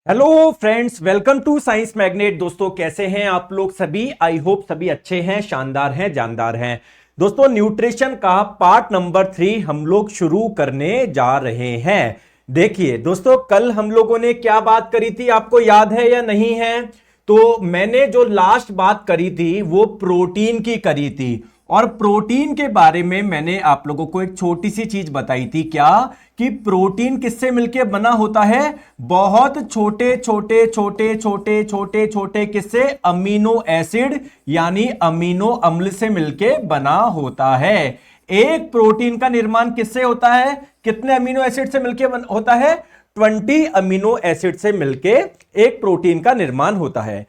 Hello friends, welcome to science magnet. दोस्तों कैसे हैं आप लोग सभी? आई होप सभी अच्छे हैं, शानदार हैं, जानदार हैं। दोस्तों न्यूट्रिशन का पार्ट नंबर 3 हम लोग शुरू करने जा रहे हैं। देखिए दोस्तों, कल हम लोगों ने क्या बात करी थी, आपको याद है या नहीं है? तो मैंने जो लास्ट बात करी थी वो प्रोटीन की करी थी। और प्रोटीन के बारे में मैंने आप लोगों को एक छोटी सी चीज बताई थी, क्या कि प्रोटीन किससे मिलकर बना होता है? बहुत छोटे छोटे छोटे छोटे छोटे छोटे किससे? अमीनो एसिड यानी अमीनो अम्ल से मिलकर बना होता है। एक प्रोटीन का निर्माण किससे होता है? कितने अमीनो एसिड से मिलकर होता है? 20 अमीनो एसिड से मिलकर एक प्रोटीन का निर्माण होता है।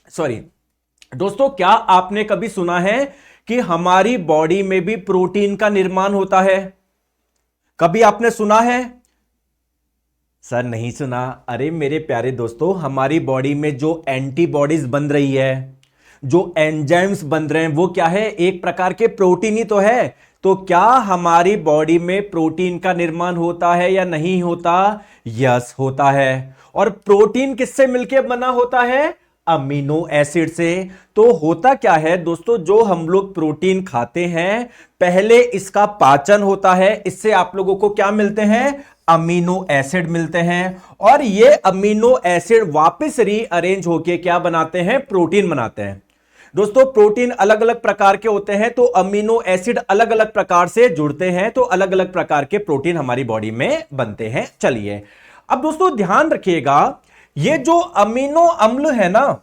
सॉरी दोस्तों, क्या आपने कभी सुना है कि हमारी बॉडी में भी प्रोटीन का निर्माण होता है? कभी आपने सुना है? सर नहीं सुना। अरे मेरे प्यारे दोस्तों, हमारी बॉडी में जो एंटीबॉडीज बन रही है, जो एंजाइम्स बन रहे हैं, वो क्या है? एक प्रकार के प्रोटीन ही तो है। तो क्या हमारी बॉडी में प्रोटीन का निर्माण होता है या नहीं होता? यस, होता है। और प्रोटीन किससे मिलकर बना होता है? अमीनो एसिड से। तो होता क्या है दोस्तों, जो हम लोग प्रोटीन खाते हैं, पहले इसका पाचन होता है, इससे आप लोगों को क्या मिलते हैं? अमीनो एसिड मिलते हैं। और ये अमीनो एसिड वापस रीअरेंज होके क्या बनाते हैं? प्रोटीन बनाते हैं। दोस्तों प्रोटीन अलग अलग प्रकार के होते हैं, तो अमीनो एसिड अलग अलग प्रकार से जुड़ते हैं, तो अलग अलग प्रकार के प्रोटीन हमारी बॉडी में बनते हैं। चलिए अब दोस्तों ध्यान रखिएगा, ये जो अमीनो अम्ल है ना,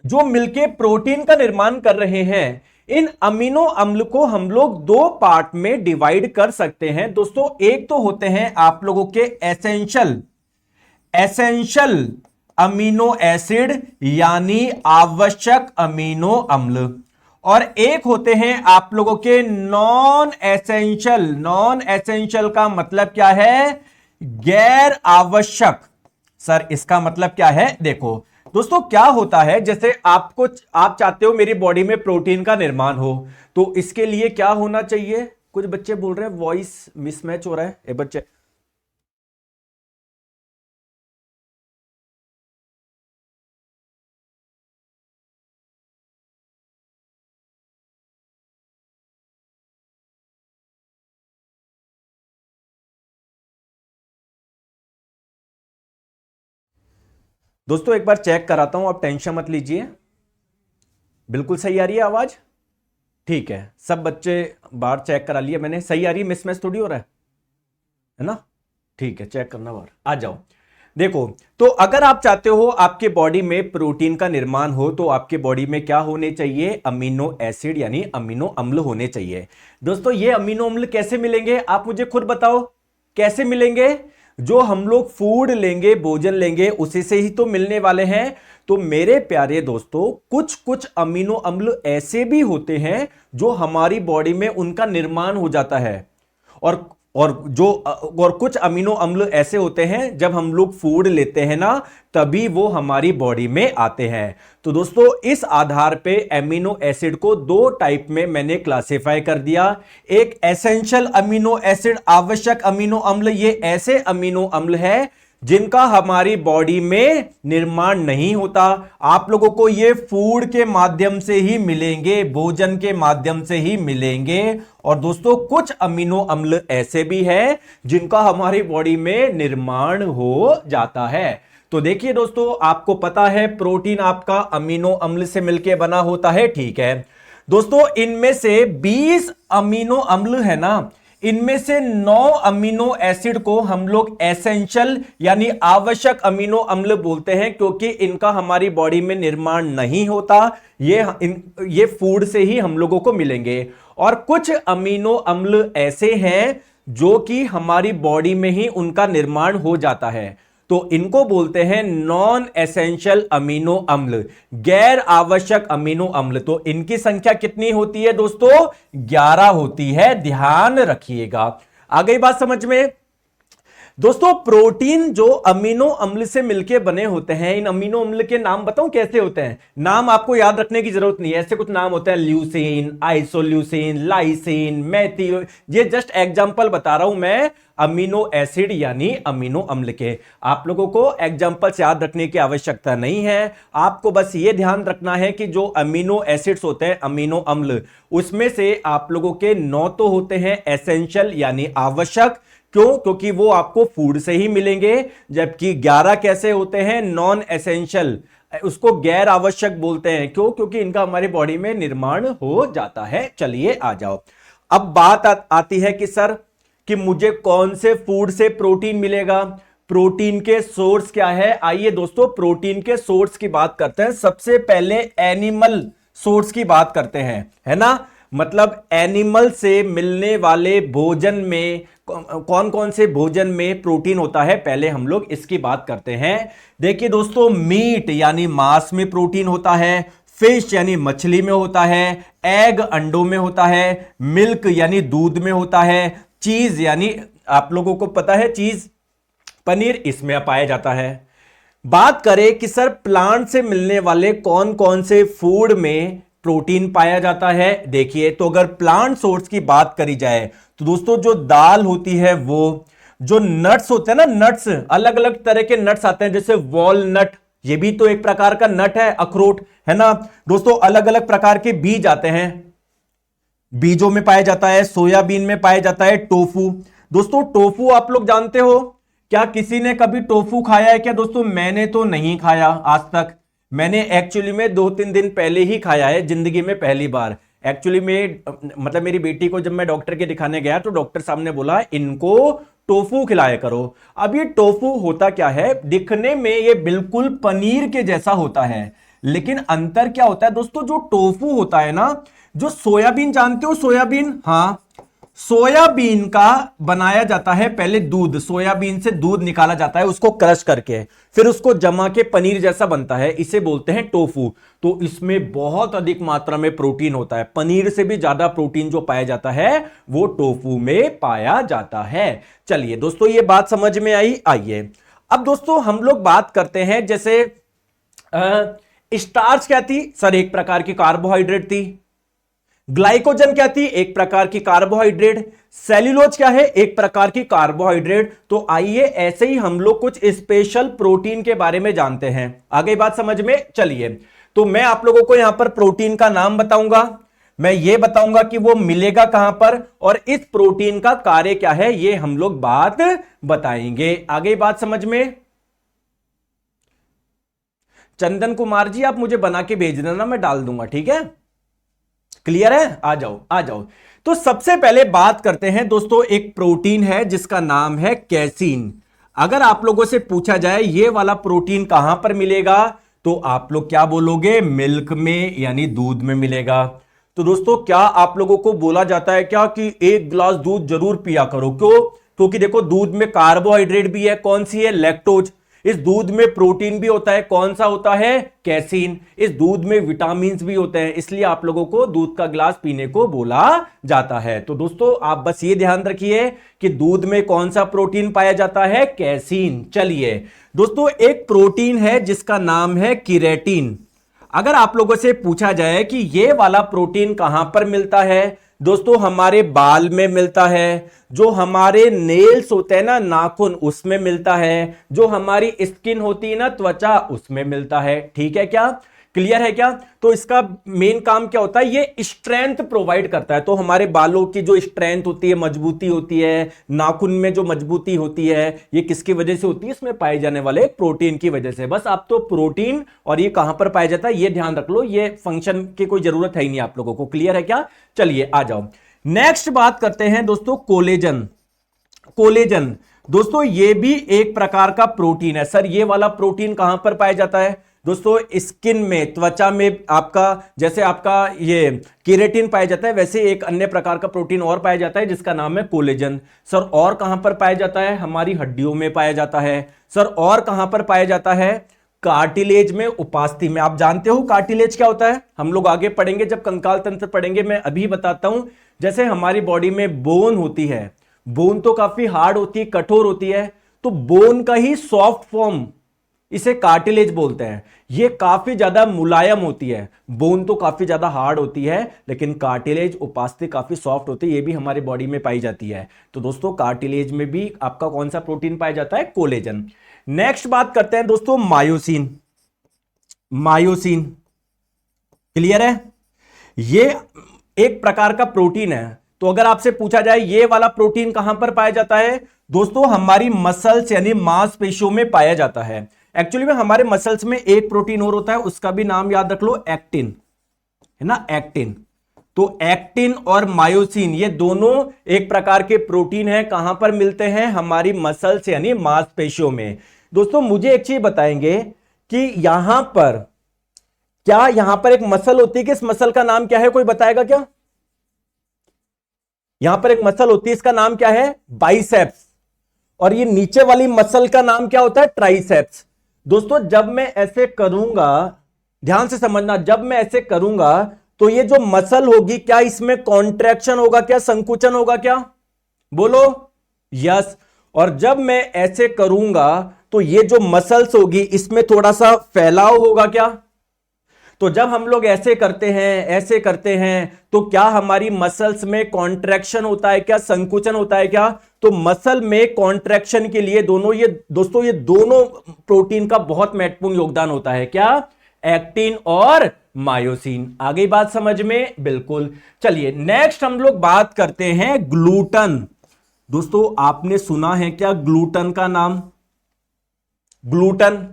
जो मिलके प्रोटीन का निर्माण कर रहे हैं, इन अमीनो अम्ल को हम लोग दो पार्ट में डिवाइड कर सकते हैं। दोस्तों एक तो होते हैं आप लोगों के एसेंशियल एसेंशियल अमीनो एसिड यानी आवश्यक अमीनो अम्ल, और एक होते हैं आप लोगों के नॉन एसेंशियल। नॉन एसेंशियल का मतलब क्या है? गैर आवश्यक। सर इसका मतलब क्या है? देखो दोस्तों, क्या होता है, जैसे आप चाहते हो मेरी बॉडी में प्रोटीन का निर्माण हो, तो इसके लिए क्या होना चाहिए? कुछ बच्चे बोल रहे हैं वॉइस मिसमैच हो रहा है। ए बच्चे, दोस्तों एक बार चेक कराता हूं, आप टेंशन मत लीजिए। बिल्कुल सही आ रही है आवाज? ठीक है, सब बच्चे बाहर चेक करा लिया मैंने, सही आ रही है, मिसमैच थोड़ी हो रहा है ना? ठीक है, चेक करना बाहर, आ जाओ। देखो, तो अगर आप चाहते हो आपके बॉडी में प्रोटीन का निर्माण हो, तो आपके बॉडी में क्या होने चाहिए? अमीनो एसिड यानी अमीनो अम्ल होने चाहिए। दोस्तों ये अमीनो अम्ल कैसे मिलेंगे, आप मुझे खुद बताओ, कैसे मिलेंगे? जो हम लोग फूड लेंगे, भोजन लेंगे, उसी से ही तो मिलने वाले हैं। तो मेरे प्यारे दोस्तों, कुछ कुछ अमीनो अम्ल ऐसे भी होते हैं जो हमारी बॉडी में उनका निर्माण हो जाता है, और और कुछ अमीनो अम्ल ऐसे होते हैं जब हम लोग फूड लेते हैं ना, तभी वो हमारी बॉडी में आते हैं। तो दोस्तों इस आधार पे अमीनो एसिड को दो टाइप में मैंने क्लासिफाई कर दिया। एक एसेंशियल अमीनो एसिड, आवश्यक अमीनो अम्ल, ये ऐसे अमीनो अम्ल है जिनका हमारी बॉडी में निर्माण नहीं होता, आप लोगों को ये फूड के माध्यम से ही मिलेंगे, भोजन के माध्यम से ही मिलेंगे। और दोस्तों कुछ अमीनो अम्ल ऐसे भी हैं जिनका हमारी बॉडी में निर्माण हो जाता है। तो देखिए दोस्तों, आपको पता है प्रोटीन आपका अमीनो अम्ल से मिलकर बना होता है, ठीक है। दोस्तों इनमें से 20 अमीनो अम्ल है ना, इनमें से 9 अमीनो एसिड को हम लोग एसेंशियल यानी आवश्यक अमीनो अम्ल बोलते हैं, क्योंकि इनका हमारी बॉडी में निर्माण नहीं होता, ये फूड से ही हम लोगों को मिलेंगे। और कुछ अमीनो अम्ल ऐसे हैं जो कि हमारी बॉडी में ही उनका निर्माण हो जाता है, तो इनको बोलते हैं नॉन एसेंशियल अमीनो अम्ल, गैर आवश्यक अमीनो अम्ल। तो इनकी संख्या कितनी होती है दोस्तों? 11 होती है, ध्यान रखिएगा। आ गई बात समझ में? दोस्तों प्रोटीन जो अमीनो अम्ल से मिलके बने होते हैं, इन अमीनो अम्ल के नाम बताऊं कैसे होते हैं? नाम आपको याद रखने की जरूरत नहीं है, ऐसे कुछ नाम होते हैं, ल्यूसीन, आइसोल्यूसीन, लाइसिन, मेथिओ, ये जस्ट एग्जांपल बता रहा हूं मैं। अमीनो एसिड यानी अमीनो अम्ल के। आप लोगों को एग्जाम्पल्स याद रखने की आवश्यकता नहीं है, आपको बस यह ध्यान रखना है कि जो अमीनो एसिड्स होते हैं, अमीनो अम्ल, उसमें से आप लोगों के 9 तो होते हैं एसेंशियल यानी आवश्यक। क्यों? क्योंकि वो आपको फूड से ही मिलेंगे। जबकि 11 कैसे होते हैं? नॉन एसेंशियल, उसको गैर आवश्यक बोलते हैं। क्यों? क्योंकि इनका हमारी बॉडी में निर्माण हो जाता है। चलिए आ जाओ, अब बात आती है कि सर कि मुझे कौन से फूड से प्रोटीन मिलेगा, प्रोटीन के सोर्स क्या है। आइए दोस्तों प्रोटीन के सोर्स की बात करते हैं। सबसे पहले एनिमल सोर्स की बात करते हैं, है ना। मतलब एनिमल से मिलने वाले भोजन में कौन कौन से भोजन में प्रोटीन होता है, पहले हम लोग इसकी बात करते हैं। देखिए दोस्तों, मीट यानी मांस में प्रोटीन होता है, फिश यानी मछली में होता है, एग अंडों में होता है, मिल्क यानी दूध में होता है, चीज यानी आप लोगों को पता है चीज पनीर, इसमें पाया जाता है। बात करें कि सर प्लांट से मिलने वाले कौन कौन से फूड में प्रोटीन पाया जाता है, देखिए तो अगर प्लांट सोर्स की बात करी जाए तो दोस्तों जो दाल होती है, वो जो नट्स होते हैं ना, नट्स, अलग अलग तरह के नट्स आते हैं, जैसे वॉलनट, ये भी तो एक प्रकार का नट है, अखरोट, है ना दोस्तों। अलग अलग प्रकार के बीज आते हैं, बीजों में पाया जाता है, सोयाबीन में पाया जाता है, टोफू। दोस्तों टोफू आप लोग जानते हो, क्या किसी ने कभी टोफू खाया है क्या? दोस्तों मैंने तो नहीं खाया आज तक। मैंने एक्चुअली में 2-3 दिन पहले ही खाया है, जिंदगी में पहली बार। एक्चुअली में मतलब मेरी बेटी को जब मैं डॉक्टर के दिखाने गया तो डॉक्टर साहब ने बोला इनको टोफू खिलाया करो। अब ये टोफू होता क्या है? दिखने में ये बिल्कुल पनीर के जैसा होता है, लेकिन अंतर क्या होता है दोस्तों? जो टोफू होता है ना, जो सोयाबीन, जानते हो सोयाबीन? हाँ, सोयाबीन का बनाया जाता है पहले दूध, सोयाबीन से दूध निकाला जाता है उसको क्रश करके, फिर उसको जमा के पनीर जैसा बनता है, इसे बोलते हैं टोफू। तो इसमें बहुत अधिक मात्रा में प्रोटीन होता है, पनीर से भी ज्यादा प्रोटीन जो पाया जाता है वो टोफू में पाया जाता है। चलिए दोस्तों ये बात समझ में आई। आइए अब दोस्तों हम लोग बात करते हैं, जैसे स्टार्च क्या थी सर? एक प्रकार की कार्बोहाइड्रेट थी। ग्लाइकोजन क्या थी? एक प्रकार की कार्बोहाइड्रेट। सेल्यूलोज क्या है? एक प्रकार की कार्बोहाइड्रेट। तो आइए ऐसे ही हम लोग कुछ स्पेशल प्रोटीन के बारे में जानते हैं। आ गई बात समझ में? चलिए तो मैं आप लोगों को यहां पर प्रोटीन का नाम बताऊंगा, मैं ये बताऊंगा कि वो मिलेगा कहां पर, और इस प्रोटीन का कार्य क्या है ये हम लोग बात बताएंगे। आ गई बात समझ में? चंदन कुमार जी आप मुझे बना के भेज देना, मैं डाल दूंगा, ठीक है? क्लियर है? आ जाओ आ जाओ। तो सबसे पहले बात करते हैं दोस्तों, एक प्रोटीन है जिसका नाम है कैसीन। अगर आप लोगों से पूछा जाए ये वाला प्रोटीन कहां पर मिलेगा, तो आप लोग क्या बोलोगे? मिल्क में यानी दूध में मिलेगा। तो दोस्तों क्या आप लोगों को बोला जाता है क्या कि 1 गिलास दूध जरूर पिया करो? क्यों? क्योंकि देखो दूध में कार्बोहाइड्रेट भी है, कौन सी है? लैक्टोज। इस दूध में प्रोटीन भी होता है, कौन सा होता है? कैसीन। इस दूध में विटामिन भी होते हैं, इसलिए आप लोगों को दूध का गिलास पीने को बोला जाता है। तो दोस्तों आप बस ये ध्यान रखिए कि दूध में कौन सा प्रोटीन पाया जाता है? कैसीन। चलिए दोस्तों एक प्रोटीन है जिसका नाम है किरेटिन। अगर आप लोगों से पूछा जाए कि ये वाला प्रोटीन कहां पर मिलता है, दोस्तों हमारे बाल में मिलता है, जो हमारे नेल्स होते हैं ना, नाखून, उसमें मिलता है, जो हमारी स्किन होती है ना, त्वचा, उसमें मिलता है। ठीक है क्या? क्लियर है क्या? तो इसका मेन काम क्या होता है? ये स्ट्रेंथ प्रोवाइड करता है। तो हमारे बालों की जो स्ट्रेंथ होती है, मजबूती होती है, नाखून में जो मजबूती होती है, ये किसकी वजह से होती है? इसमें पाए जाने वाले प्रोटीन की वजह से। बस आप तो प्रोटीन और ये कहां पर पाया जाता है ये ध्यान रख लो, ये फंक्शन की कोई जरूरत है ही नहीं आप लोगों को। क्लियर है क्या? चलिए आ जाओ, नेक्स्ट बात करते हैं दोस्तों कोलेजन। कोलेजन दोस्तों ये भी एक प्रकार का प्रोटीन है। सर ये वाला प्रोटीन कहां पर पाया जाता है? दोस्तों स्किन में, त्वचा में, आपका जैसे आपका ये केराटिन पाया जाता है, वैसे एक अन्य प्रकार का प्रोटीन और पाया जाता है जिसका नाम है कोलेजन। सर और कहां पर पाया जाता है? हमारी हड्डियों में पाया जाता है। सर और कहां पर पाया जाता है? कार्टिलेज में, उपास्थि में। आप जानते हो कार्टिलेज क्या होता है? हम लोग आगे पढ़ेंगे जब कंकाल तंत्र पढ़ेंगे, मैं अभी बताता हूं। जैसे हमारी बॉडी में बोन होती है, बोन तो काफी हार्ड होती है, कठोर होती है, तो बोन का ही सॉफ्ट फॉर्म इसे कार्टिलेज बोलते हैं। ये काफी ज्यादा मुलायम होती है, बोन तो काफी ज्यादा हार्ड होती है, लेकिन कार्टिलेज उपास्थि काफी सॉफ्ट होती है, ये भी हमारी बॉडी में पाई जाती है। तो दोस्तों कार्टिलेज में भी आपका कौन सा प्रोटीन पाया जाता है? कोलेजन। नेक्स्ट बात करते हैं दोस्तों मायोसिन। मायोसिन क्लियर है? ये एक प्रकार का प्रोटीन है। तो अगर आपसे पूछा जाए ये वाला प्रोटीन कहां पर पाया जाता है, दोस्तों हमारी मसल्स यानी मांसपेशियों में पाया जाता है। एक्चुअली में हमारे मसल्स में एक प्रोटीन और होता है, उसका भी नाम याद रख लो, एक्टिन, है ना, एक्टिन। तो एक्टिन और मायोसिन ये दोनों एक प्रकार के प्रोटीन है, कहां पर मिलते हैं? हमारी मसल्स यानी मांसपेशियों में। दोस्तों मुझे एक चीज बताएंगे कि यहां पर क्या यहां पर एक मसल होती है कि इस मसल का नाम क्या है? कोई बताएगा क्या? यहां पर एक मसल होती है, इसका नाम क्या है? बाइसेप्स। और ये नीचे वाली मसल का नाम क्या होता है? ट्राइसेप्स। दोस्तों जब मैं ऐसे करूंगा, ध्यान से समझना, जब मैं ऐसे करूंगा तो ये जो मसल होगी क्या इसमें कॉन्ट्रैक्शन होगा क्या, संकुचन होगा क्या? बोलो यस। और जब मैं ऐसे करूंगा तो ये जो मसल्स होगी इसमें थोड़ा सा फैलाव होगा क्या? तो जब हम लोग ऐसे करते हैं तो क्या हमारी मसल्स में कॉन्ट्रैक्शन होता है क्या, संकुचन होता है क्या? तो मसल में कॉन्ट्रैक्शन के लिए दोनों ये दोस्तों ये दोनों प्रोटीन का बहुत महत्वपूर्ण योगदान होता है। क्या? एक्टिन और मायोसिन। आगे बात समझ में? बिल्कुल। चलिए नेक्स्ट हम लोग बात करते हैं ग्लूटन। दोस्तों आपने सुना है क्या ग्लूटन का नाम? ग्लूटन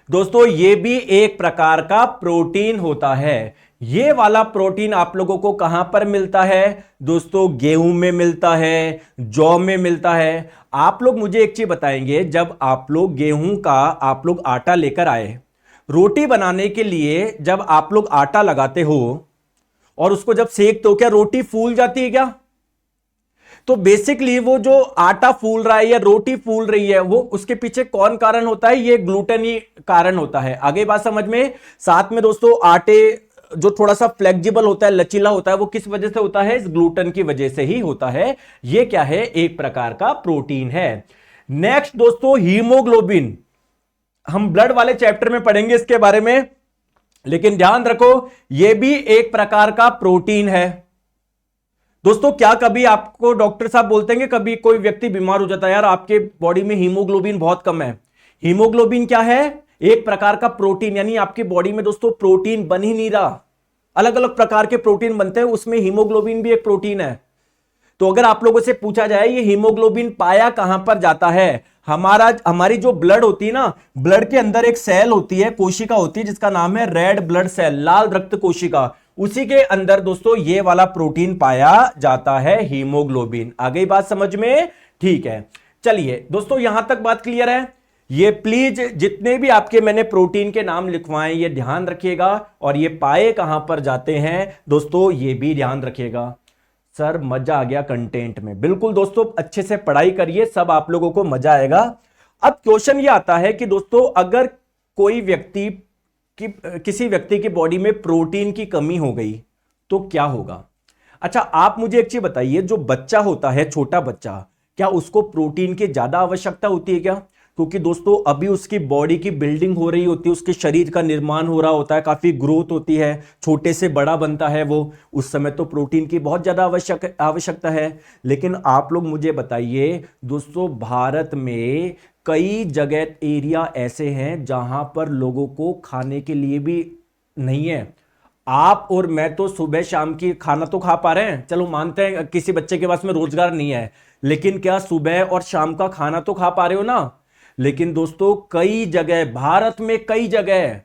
दोस्तों ये भी एक प्रकार का प्रोटीन होता है। ये वाला प्रोटीन आप लोगों को कहां पर मिलता है? दोस्तों गेहूं में मिलता है, जौ में मिलता है। आप लोग मुझे एक चीज बताएंगे, जब आप लोग गेहूं का आप लोग आटा लेकर आए, रोटी बनाने के लिए जब आप लोग आटा लगाते हो और उसको जब सेकते हो, क्या रोटी फूल जाती है क्या? तो बेसिकली वो जो आटा फूल रहा है या रोटी फूल रही है, वो उसके पीछे कौन कारण होता है? ये ग्लूटेन ही कारण होता है। आगे बात समझ में? साथ में दोस्तों आटे जो थोड़ा सा फ्लेक्सिबल होता है, लचीला होता है, वो किस वजह से होता है? इस ग्लूटेन की वजह से ही होता है। ये क्या है? एक प्रकार का प्रोटीन है। नेक्स्ट दोस्तों हीमोग्लोबिन। हम ब्लड वाले चैप्टर में पढ़ेंगे इसके बारे में, लेकिन ध्यान रखो यह भी एक प्रकार का प्रोटीन है। दोस्तों क्या कभी आपको डॉक्टर साहब बोलते हैं कि कभी कोई व्यक्ति बीमार हो जाता है, यार आपके बॉडी में हीमोग्लोबिन बहुत कम है। हीमोग्लोबिन क्या है? एक प्रकार का प्रोटीन, यानी आपकी बॉडी में दोस्तों प्रोटीन बन ही नहीं रहा। अलग अलग प्रकार के प्रोटीन बनते हैं, उसमें हीमोग्लोबिन भी एक प्रोटीन है। तो अगर आप लोगों से पूछा जाए ये हीमोग्लोबिन पाया कहां पर जाता है, हमारी जो ब्लड होती है ना, ब्लड के अंदर एक सेल होती है, कोशिका होती है, जिसका नाम है रेड ब्लड सेल, लाल रक्त कोशिका। उसी के अंदर दोस्तों ये वाला प्रोटीन पाया जाता है, हीमोग्लोबिन। आ गई बात समझ में? ठीक है। चलिए दोस्तों यहां तक बात क्लियर है? ये प्लीज जितने भी आपके मैंने प्रोटीन के नाम लिखवाए ये ध्यान रखिएगा, और ये पाए कहां पर जाते हैं दोस्तों ये भी ध्यान रखिएगा। सर मजा आ गया कंटेंट में। बिल्कुल दोस्तों अच्छे से पढ़ाई करिए, सब आप लोगों को मजा आएगा। अब क्वेश्चन ये आता है कि दोस्तों अगर कोई व्यक्ति किसी व्यक्ति की बॉडी में प्रोटीन की कमी हो गई तो क्या होगा? अच्छा आप मुझे एक चीज बताइए, जो बच्चा होता है, छोटा बच्चा, क्या उसको प्रोटीन की ज्यादा आवश्यकता होती है क्या? क्योंकि दोस्तों अभी उसकी बॉडी की बिल्डिंग हो रही होती है, उसके शरीर का निर्माण हो रहा होता है, काफी ग्रोथ होती है, छोटे से बड़ा बनता है वो, उस समय तो प्रोटीन की बहुत ज्यादा आवश्यकता है। लेकिन आप लोग मुझे बताइए दोस्तों, भारत में कई जगह एरिया ऐसे हैं जहां पर लोगों को खाने के लिए भी नहीं है। आप और मैं तो सुबह शाम की खाना तो खा पा रहे हैं, चलो मानते हैं किसी बच्चे के पास में रोजगार नहीं है, लेकिन क्या सुबह और शाम का खाना तो खा पा रहे हो ना? लेकिन दोस्तों कई जगह, भारत में कई जगह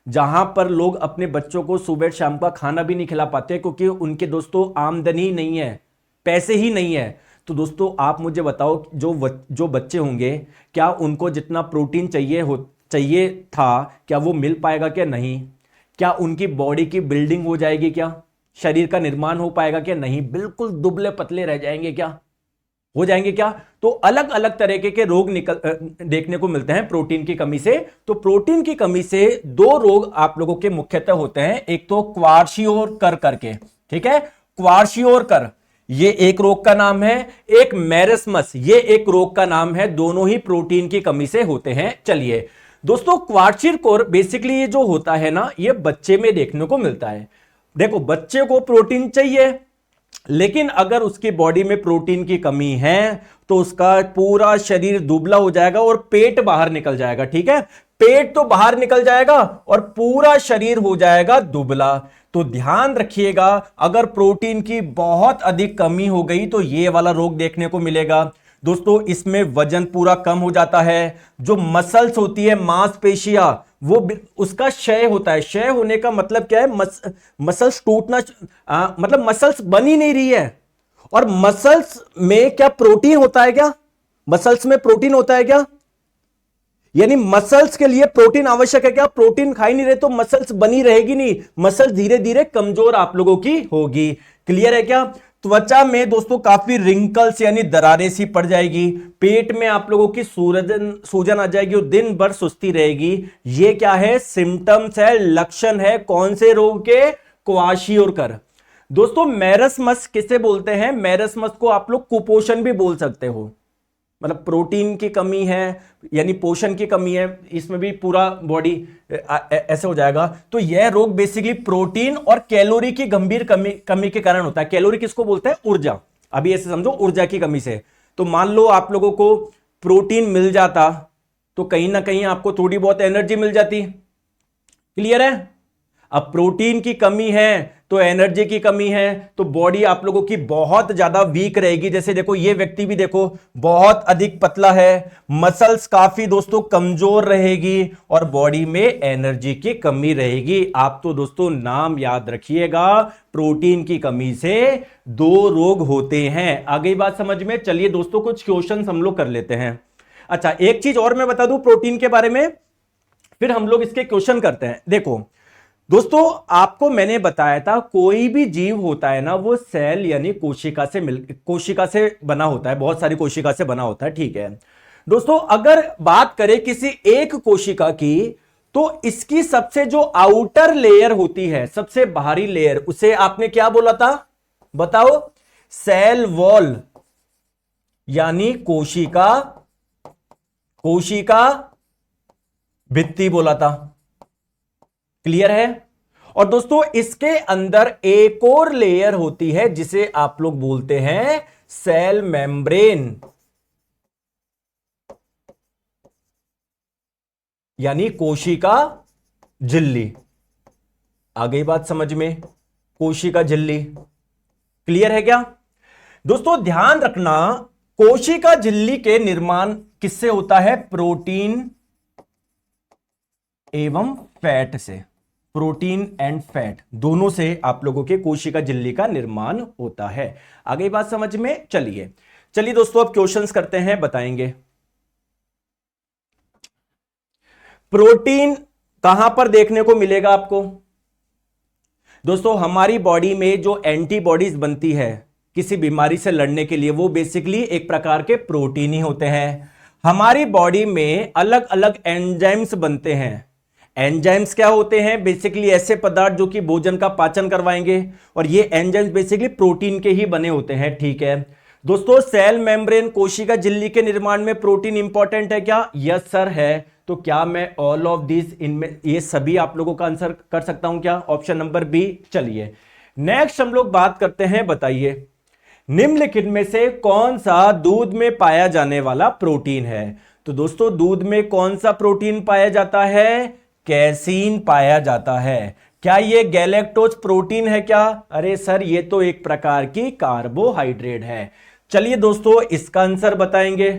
जहां पर लोग अपने बच्चों को सुबह शाम का खाना भी नहीं खिला पाते, क्योंकि उनके दोस्तों आमदनी नहीं है, पैसे ही नहीं है। तो दोस्तों आप मुझे बताओ, जो बच्चे होंगे क्या उनको जितना प्रोटीन चाहिए था, क्या वो मिल पाएगा क्या? नहीं। क्या उनकी बॉडी की बिल्डिंग हो जाएगी क्या? शरीर का निर्माण हो पाएगा क्या? नहीं। बिल्कुल दुबले पतले रह जाएंगे क्या? हो जाएंगे क्या? तो अलग अलग तरीके के रोग देखने को मिलते हैं प्रोटीन की कमी से। तो प्रोटीन की कमी से दो रोग आप लोगों के मुख्यतः होते हैं, एक तो क्वार्शियोर करके, ठीक है, क्वार्शियोर, ये एक रोग का नाम है, एक मैरस्मस, ये एक रोग का नाम है, दोनों ही प्रोटीन की कमी से होते हैं। चलिए दोस्तों क्वार्टरकोर बेसिकली ये जो होता है ना, ये बच्चे में देखने को मिलता है। देखो बच्चे को प्रोटीन चाहिए, लेकिन अगर उसकी बॉडी में प्रोटीन की कमी है तो उसका पूरा शरीर दुबला हो जाएगा और पेट बाहर निकल जाएगा। ठीक है, पेट तो बाहर निकल जाएगा और पूरा शरीर हो जाएगा दुबला। तो ध्यान रखिएगा, अगर प्रोटीन की बहुत अधिक कमी हो गई तो ये वाला रोग देखने को मिलेगा। दोस्तों इसमें वजन पूरा कम हो जाता है, जो मसल्स होती है, मांसपेशियां, वो उसका क्षय होता है। क्षय होने का मतलब क्या है? मसल्स टूटना, मतलब मसल्स बन ही नहीं रही है। और मसल्स में क्या प्रोटीन होता है क्या? मसल्स में प्रोटीन होता है क्या? यानी मसल्स के लिए प्रोटीन आवश्यक है क्या? प्रोटीन खा ही नहीं रहे तो मसल्स बनी रहेगी नहीं, मसल्स धीरे धीरे कमजोर आप लोगों की होगी। क्लियर है क्या? त्वचा में दोस्तों काफी रिंकल्स यानी दरारें सी पड़ जाएगी, पेट में आप लोगों की सूजन आ जाएगी और दिन भर सुस्ती रहेगी। ये क्या है? सिम्टम्स है, लक्षण है कौन से रोग के? क्वाशियोरकर। दोस्तों मैरस्मस किसे बोलते हैं? मैरस्मस को आप लोग कुपोषण भी बोल सकते हो, मतलब प्रोटीन की कमी है यानी पोषण की कमी है, इसमें भी पूरा बॉडी ऐसे हो जाएगा। तो यह रोग बेसिकली प्रोटीन और कैलोरी की गंभीर कमी के कारण होता है। कैलोरी किसको बोलते हैं? ऊर्जा। अभी ऐसे समझो, ऊर्जा की कमी से। तो मान लो आप लोगों को प्रोटीन मिल जाता तो कहीं ना कहीं आपको थोड़ी बहुत एनर्जी मिल जाती। क्लियर है? अब प्रोटीन की कमी है तो एनर्जी की कमी है, तो बॉडी आप लोगों की बहुत ज्यादा वीक रहेगी। जैसे देखो ये व्यक्ति भी देखो बहुत अधिक पतला है, मसल्स काफी दोस्तों कमजोर रहेगी और बॉडी में एनर्जी की कमी रहेगी। आप तो दोस्तों नाम याद रखिएगा, प्रोटीन की कमी से दो रोग होते हैं। आगे बात समझ में? चलिए दोस्तों कुछ क्वेश्चन हम लोग कर लेते हैं। अच्छा एक चीज और मैं बता दूं प्रोटीन के बारे में, फिर हम लोग इसके क्वेश्चन करते हैं। देखो दोस्तों आपको मैंने बताया था कोई भी जीव होता है ना, वो सेल यानी कोशिका से बना होता है, बहुत सारी कोशिका से बना होता है। ठीक है दोस्तों, अगर बात करें किसी एक कोशिका की तो इसकी सबसे जो आउटर लेयर होती है, सबसे बाहरी लेयर, उसे आपने क्या बोला था? बताओ। सेल वॉल यानी कोशिका भित्ति बोला था। क्लियर है? और दोस्तों इसके अंदर एक और लेयर होती है जिसे आप लोग बोलते हैं सेल मेम्ब्रेन यानी कोशिका झिल्ली। आ गई बात समझ में? कोशिका झिल्ली। क्लियर है क्या? दोस्तों ध्यान रखना, कोशिका झिल्ली के निर्माण किससे होता है? प्रोटीन एवं फैट से। प्रोटीन एंड फैट दोनों से आप लोगों के कोशिका झिल्ली का निर्माण होता है। आगे बात समझ में? चलिए दोस्तों अब क्वेश्चंस करते हैं, बताएंगे। प्रोटीन कहां पर देखने को मिलेगा आपको? दोस्तों हमारी बॉडी में जो एंटीबॉडीज बनती है किसी बीमारी से लड़ने के लिए, वो बेसिकली एक प्रकार के प्रोटीन ही होते हैं। हमारी बॉडी में अलग अलग एंजाइम्स बनते हैं। एंजाइम्स क्या होते हैं? बेसिकली ऐसे पदार्थ जो कि भोजन का पाचन करवाएंगे, और ये एंजाइम्स बेसिकली प्रोटीन के ही बने होते हैं। ठीक है दोस्तों, सेल मेम्ब्रेन कोशिका झिल्ली के निर्माण में प्रोटीन इंपॉर्टेंट है क्या? यस सर है। तो क्या मैं ऑल ऑफ दिस, इनमें ये सभी आप लोगों का आंसर कर सकता हूं क्या? Option number B. चलिए नेक्स्ट हम लोग बात करते हैं, बताइए निम्नलिखित में से कौन सा दूध में पाया जाने वाला प्रोटीन है? तो दोस्तों दूध में कौन सा प्रोटीन पाया जाता है? कैसीन पाया जाता है। क्या ये गैलेक्टोज प्रोटीन है क्या? अरे सर ये तो एक प्रकार की कार्बोहाइड्रेट है। चलिए दोस्तों इसका आंसर बताएंगे।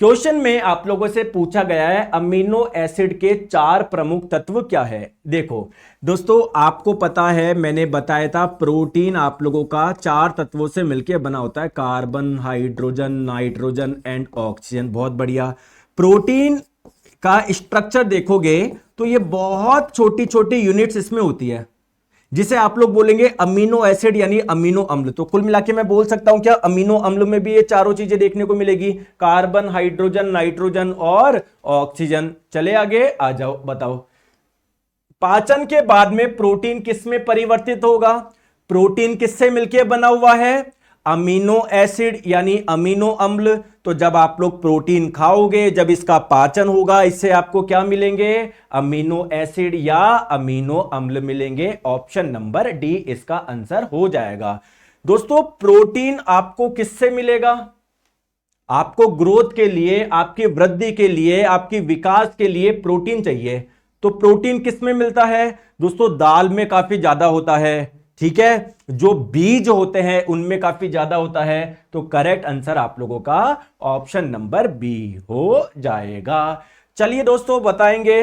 क्वेश्चन में आप लोगों से पूछा गया है अमीनो एसिड के 4 प्रमुख तत्व क्या है। देखो दोस्तों आपको पता है, मैंने बताया था प्रोटीन आप लोगों का 4 तत्वों से मिलकर बना होता है, carbon, hydrogen, nitrogen and oxygen. बहुत बढ़िया। प्रोटीन का स्ट्रक्चर देखोगे तो ये बहुत छोटी छोटी यूनिट्स इसमें होती है, जिसे आप लोग बोलेंगे अमीनो एसिड यानी अमीनो अम्ल। तो कुल मिलाके मैं बोल सकता हूं क्या, अमीनो अम्ल में भी ये चारों चीजें देखने को मिलेगी, कार्बन, हाइड्रोजन, नाइट्रोजन और ऑक्सीजन। चले आगे आ जाओ, बताओ पाचन के बाद में प्रोटीन किस में परिवर्तित होगा? प्रोटीन किससे मिलकर बना हुआ है? अमीनो एसिड यानी अमीनो अम्ल। तो जब आप लोग प्रोटीन खाओगे, जब इसका पाचन होगा, इससे आपको क्या मिलेंगे? अमीनो एसिड या अमीनो अम्ल मिलेंगे। ऑप्शन नंबर डी इसका आंसर हो जाएगा। दोस्तों प्रोटीन आपको किससे मिलेगा? आपको ग्रोथ के लिए, आपकी वृद्धि के लिए, आपकी विकास के लिए प्रोटीन चाहिए। तो प्रोटीन किस में मिलता है? दोस्तों दाल में काफी ज्यादा होता है, ठीक है। जो बीज होते हैं उनमें काफी ज्यादा होता है। तो करेक्ट आंसर आप लोगों का ऑप्शन नंबर बी हो जाएगा। चलिए दोस्तों बताएंगे,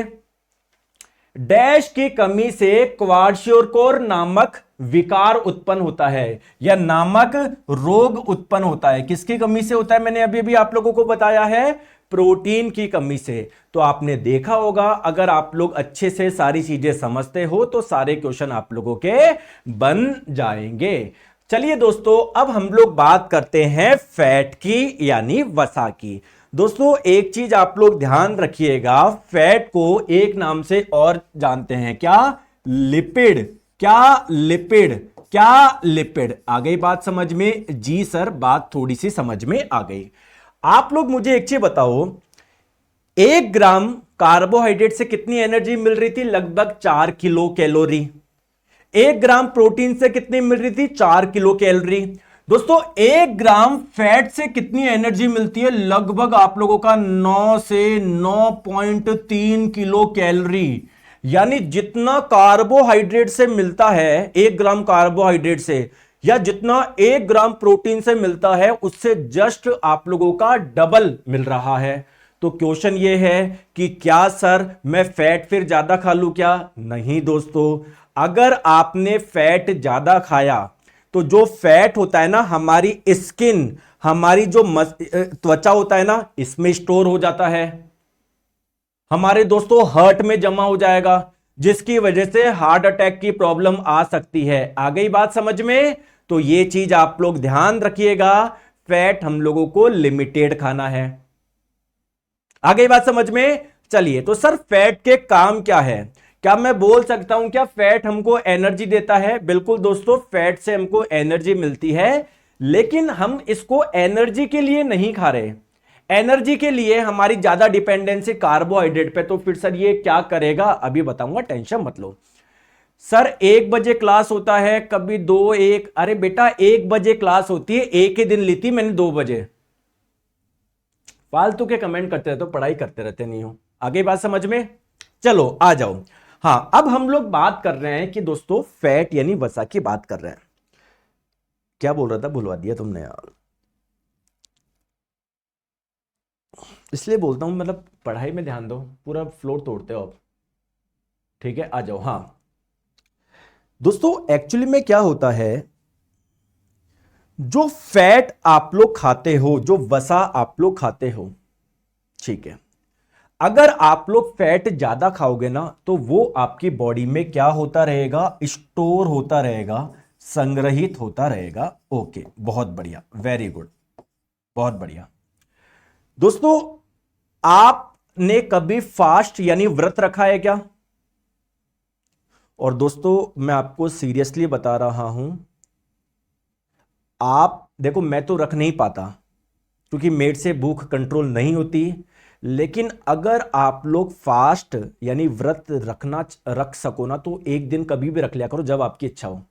डैश की कमी से क्वाड्शियोर्कोर नामक विकार उत्पन्न होता है या नामक रोग उत्पन्न होता है। किसकी कमी से होता है? मैंने अभी अभी आप लोगों को बताया है, प्रोटीन की कमी से। तो आपने देखा होगा, अगर आप लोग अच्छे से सारी चीजें समझते हो तो सारे क्वेश्चन आप लोगों के बन जाएंगे। चलिए दोस्तों अब हम लोग बात करते हैं फैट की यानी वसा की। दोस्तों एक चीज आप लोग ध्यान रखिएगा, फैट को एक नाम से और जानते हैं, क्या? लिपिड। क्या? लिपिड। क्या? लिपिड। आ गई बात समझ में? जी सर, बात थोड़ी सी समझ में आ गई। आप लोग मुझे एक चीज बताओ, 1 ग्राम कार्बोहाइड्रेट से कितनी एनर्जी मिल रही थी? लगभग 4 किलो कैलोरी। 1 ग्राम प्रोटीन से कितनी मिल रही थी? 4 किलो कैलोरी। दोस्तों 1 ग्राम फैट से कितनी एनर्जी मिलती है? लगभग आप लोगों का 9 से 9.3 किलो कैलोरी। यानी जितना कार्बोहाइड्रेट से मिलता है 1 ग्राम कार्बोहाइड्रेट से, या जितना 1 ग्राम प्रोटीन से मिलता है, उससे जस्ट आप लोगों का डबल मिल रहा है। तो क्वेश्चन ये है कि क्या सर मैं फैट फिर ज्यादा खा लूं क्या? नहीं दोस्तों, अगर आपने फैट ज्यादा खाया तो जो फैट होता है ना, हमारी स्किन, हमारी जो त्वचा होता है ना, इसमें स्टोर हो जाता है, हमारे दोस्तों हार्ट में जमा हो जाएगा, जिसकी वजह से हार्ट अटैक की प्रॉब्लम आ सकती है। आ गई बात समझ में? तो ये चीज आप लोग ध्यान रखिएगा, फैट हम लोगों को लिमिटेड खाना है। आ गई बात समझ में? चलिए, तो सर फैट के काम क्या है? क्या मैं बोल सकता हूं क्या फैट हमको एनर्जी देता है? बिल्कुल दोस्तों, फैट से हमको एनर्जी मिलती है, लेकिन हम इसको एनर्जी के लिए नहीं खा रहे। एनर्जी के लिए हमारी ज्यादा डिपेंडेंसी कार्बोहाइड्रेट पे। तो फिर सर ये क्या करेगा? अभी बताऊंगा, टेंशन मत लो। सर 1 बजे क्लास होता है, कभी 2, 1। अरे बेटा 1 बजे क्लास होती है, एक ही दिन ली थी मैंने 2 बजे। फालतू के कमेंट करते रहते हो, पढ़ाई करते रहते नहीं हो। आगे बात समझ में? चलो आ जाओ। हां, अब हम लोग बात कर रहे हैं कि दोस्तों फैट यानी वसा की बात कर रहे हैं। क्या बोल रहा था, भुलवा दिया तुमने यार। इसलिए बोलता हूं, मतलब पढ़ाई में ध्यान दो, पूरा फ्लोर तोड़ते हो आप। ठीक है, आ जाओ। हां दोस्तों, एक्चुअली में क्या होता है, जो फैट आप लोग खाते हो, जो वसा आप लोग खाते हो, ठीक है, अगर आप लोग फैट ज्यादा खाओगे ना, तो वो आपकी बॉडी में क्या होता रहेगा? स्टोर होता रहेगा, संग्रहित होता रहेगा। ओके, बहुत बढ़िया, वेरी गुड, बहुत बढ़िया। दोस्तों आपने कभी फास्ट यानी व्रत रखा है क्या? और दोस्तों मैं आपको सीरियसली बता रहा हूं, आप देखो, मैं तो रख नहीं पाता क्योंकि मेरे से भूख कंट्रोल नहीं होती, लेकिन अगर आप लोग फास्ट यानी व्रत रख सको ना, तो एक दिन कभी भी रख लिया करो जब आपकी इच्छा हो।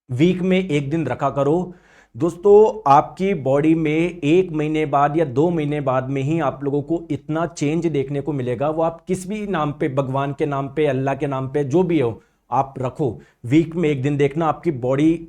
वीक में एक दिन रखा करो। दोस्तों आपकी बॉडी में 1 महीने बाद या 2 महीने बाद में ही आप लोगों को इतना चेंज देखने को मिलेगा। वो आप किस भी नाम पे, भगवान के नाम पे, अल्लाह के नाम पे, जो भी हो, आप रखो। वीक में एक दिन देखना, आपकी बॉडी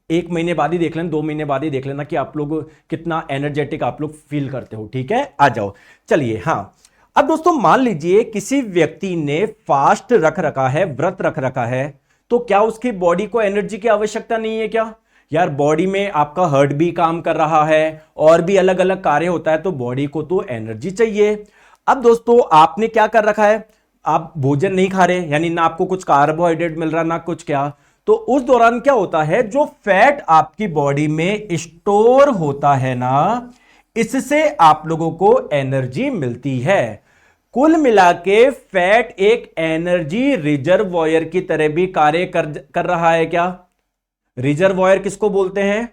1 महीने बाद ही देख लेना, 2 महीने बाद ही देख लेना कि आप लोग कितना एनर्जेटिक आप लोग फील करते हो। ठीक है, आ जाओ। चलिए, हाँ, अब दोस्तों मान लीजिए किसी व्यक्ति ने फास्ट रख रखा है, व्रत रख रखा है, तो क्या उसकी बॉडी को एनर्जी की आवश्यकता नहीं है क्या? यार बॉडी में आपका हार्ट भी काम कर रहा है और भी अलग अलग कार्य होता है, तो बॉडी को तो एनर्जी चाहिए। अब दोस्तों आपने क्या कर रखा है, आप भोजन नहीं खा रहे, यानी ना आपको कुछ कार्बोहाइड्रेट मिल रहा ना कुछ, क्या, तो उस दौरान क्या होता है, जो फैट आपकी बॉडी में स्टोर होता है ना, इससे आप लोगों को एनर्जी मिलती है। कुल मिला के फैट एक एनर्जी रिजर्वॉयर की तरह भी कार्य कर रहा है। क्या रिजर्वॉयर किसको बोलते हैं?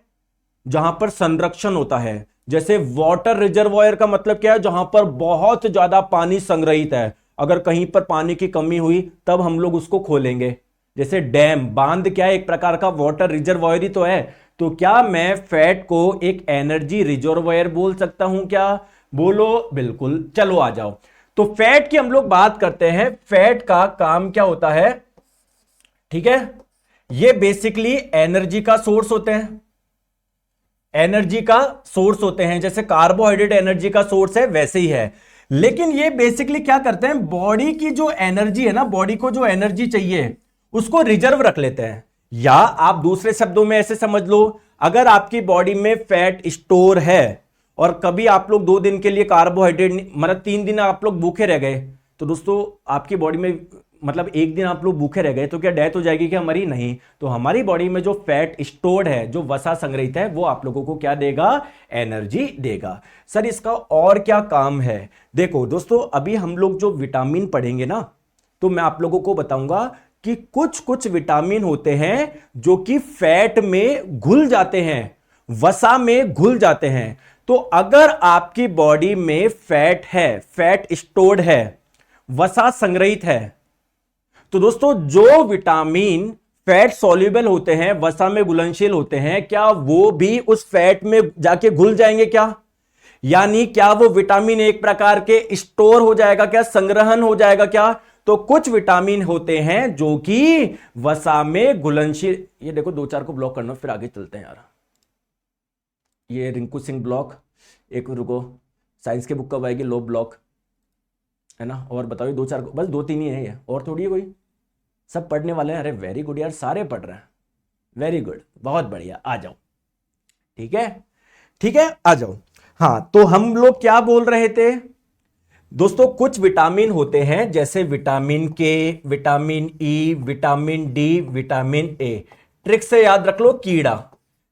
जहां पर संरक्षण होता है। जैसे वाटर रिजर्वॉयर का मतलब क्या है, जहां पर बहुत ज्यादा पानी संग्रहित है, अगर कहीं पर पानी की कमी हुई तब हम लोग उसको खोलेंगे। जैसे डैम, बांध क्या है, एक प्रकार का वाटर रिजर्वॉयर ही तो है। तो क्या मैं फैट को एक एनर्जी रिजर्वॉयर बोल सकता हूं क्या? बोलो बिल्कुल, चलो आ जाओ। तो फैट की हम लोग बात करते हैं, फैट का काम क्या होता है, ठीक है। ये बेसिकली एनर्जी का सोर्स होते हैं, एनर्जी का सोर्स होते हैं। जैसे कार्बोहाइड्रेट एनर्जी का सोर्स है वैसे ही है। लेकिन ये बेसिकली क्या करते हैं, बॉडी की जो एनर्जी है ना, बॉडी को जो एनर्जी चाहिए उसको रिजर्व रख लेते हैं। या आप दूसरे शब्दों में ऐसे समझ लो, अगर आपकी बॉडी में फैट स्टोर है और कभी आप लोग 2 दिन के लिए कार्बोहाइड्रेट, मतलब 3 दिन आप लोग भूखे रह गए, तो दोस्तों आपकी बॉडी में, मतलब एक दिन आप लोग भूखे रह गए तो क्या डेथ हो जाएगी क्या? हमारी नहीं। तो हमारी बॉडी में जो फैट स्टोर्ड है, जो वसा संग्रहित है, वो आप लोगों को क्या देगा? एनर्जी देगा। सर इसका और क्या काम है? देखो दोस्तों, अभी हम लोग जो विटामिन पढ़ेंगे ना, तो मैं आप लोगों को बताऊंगा कि कुछ कुछ विटामिन होते हैं जो कि फैट में घुल जाते हैं, वसा में घुल जाते हैं। तो अगर आपकी बॉडी में फैट है, फैट स्टोर्ड है, वसा संग्रहित है, तो दोस्तों जो विटामिन फैट सॉल्युबल होते हैं, वसा में घुलनशील होते हैं, क्या वो भी उस फैट में जाके घुल जाएंगे क्या? यानी क्या वो विटामिन एक प्रकार के स्टोर हो जाएगा क्या, संग्रहण हो जाएगा क्या? तो कुछ विटामिन होते हैं जो कि वसा में घुलनशील, ये देखो 2-4 को ब्लॉक करना, फिर आगे चलते हैं यार। ये रिंकू सिंह ब्लॉक, एक रुको, साइंस के बुक कब आएगी? लो ब्लॉक है ना। और बताओ, ये 2-4 बस 2-3 ही है, ये और थोड़ी है कोई, सब पढ़ने वाले हैं। अरे वेरी गुड यार, सारे पढ़ रहे हैं, वेरी गुड, बहुत बढ़िया, आ जाओ। ठीक है, ठीक है, आ जाओ। हाँ, तो हम लोग क्या बोल रहे थे दोस्तों, कुछ विटामिन होते हैं जैसे विटामिन के, vitamin E, vitamin D, vitamin A. Trick से याद रख लो, कीड़ा।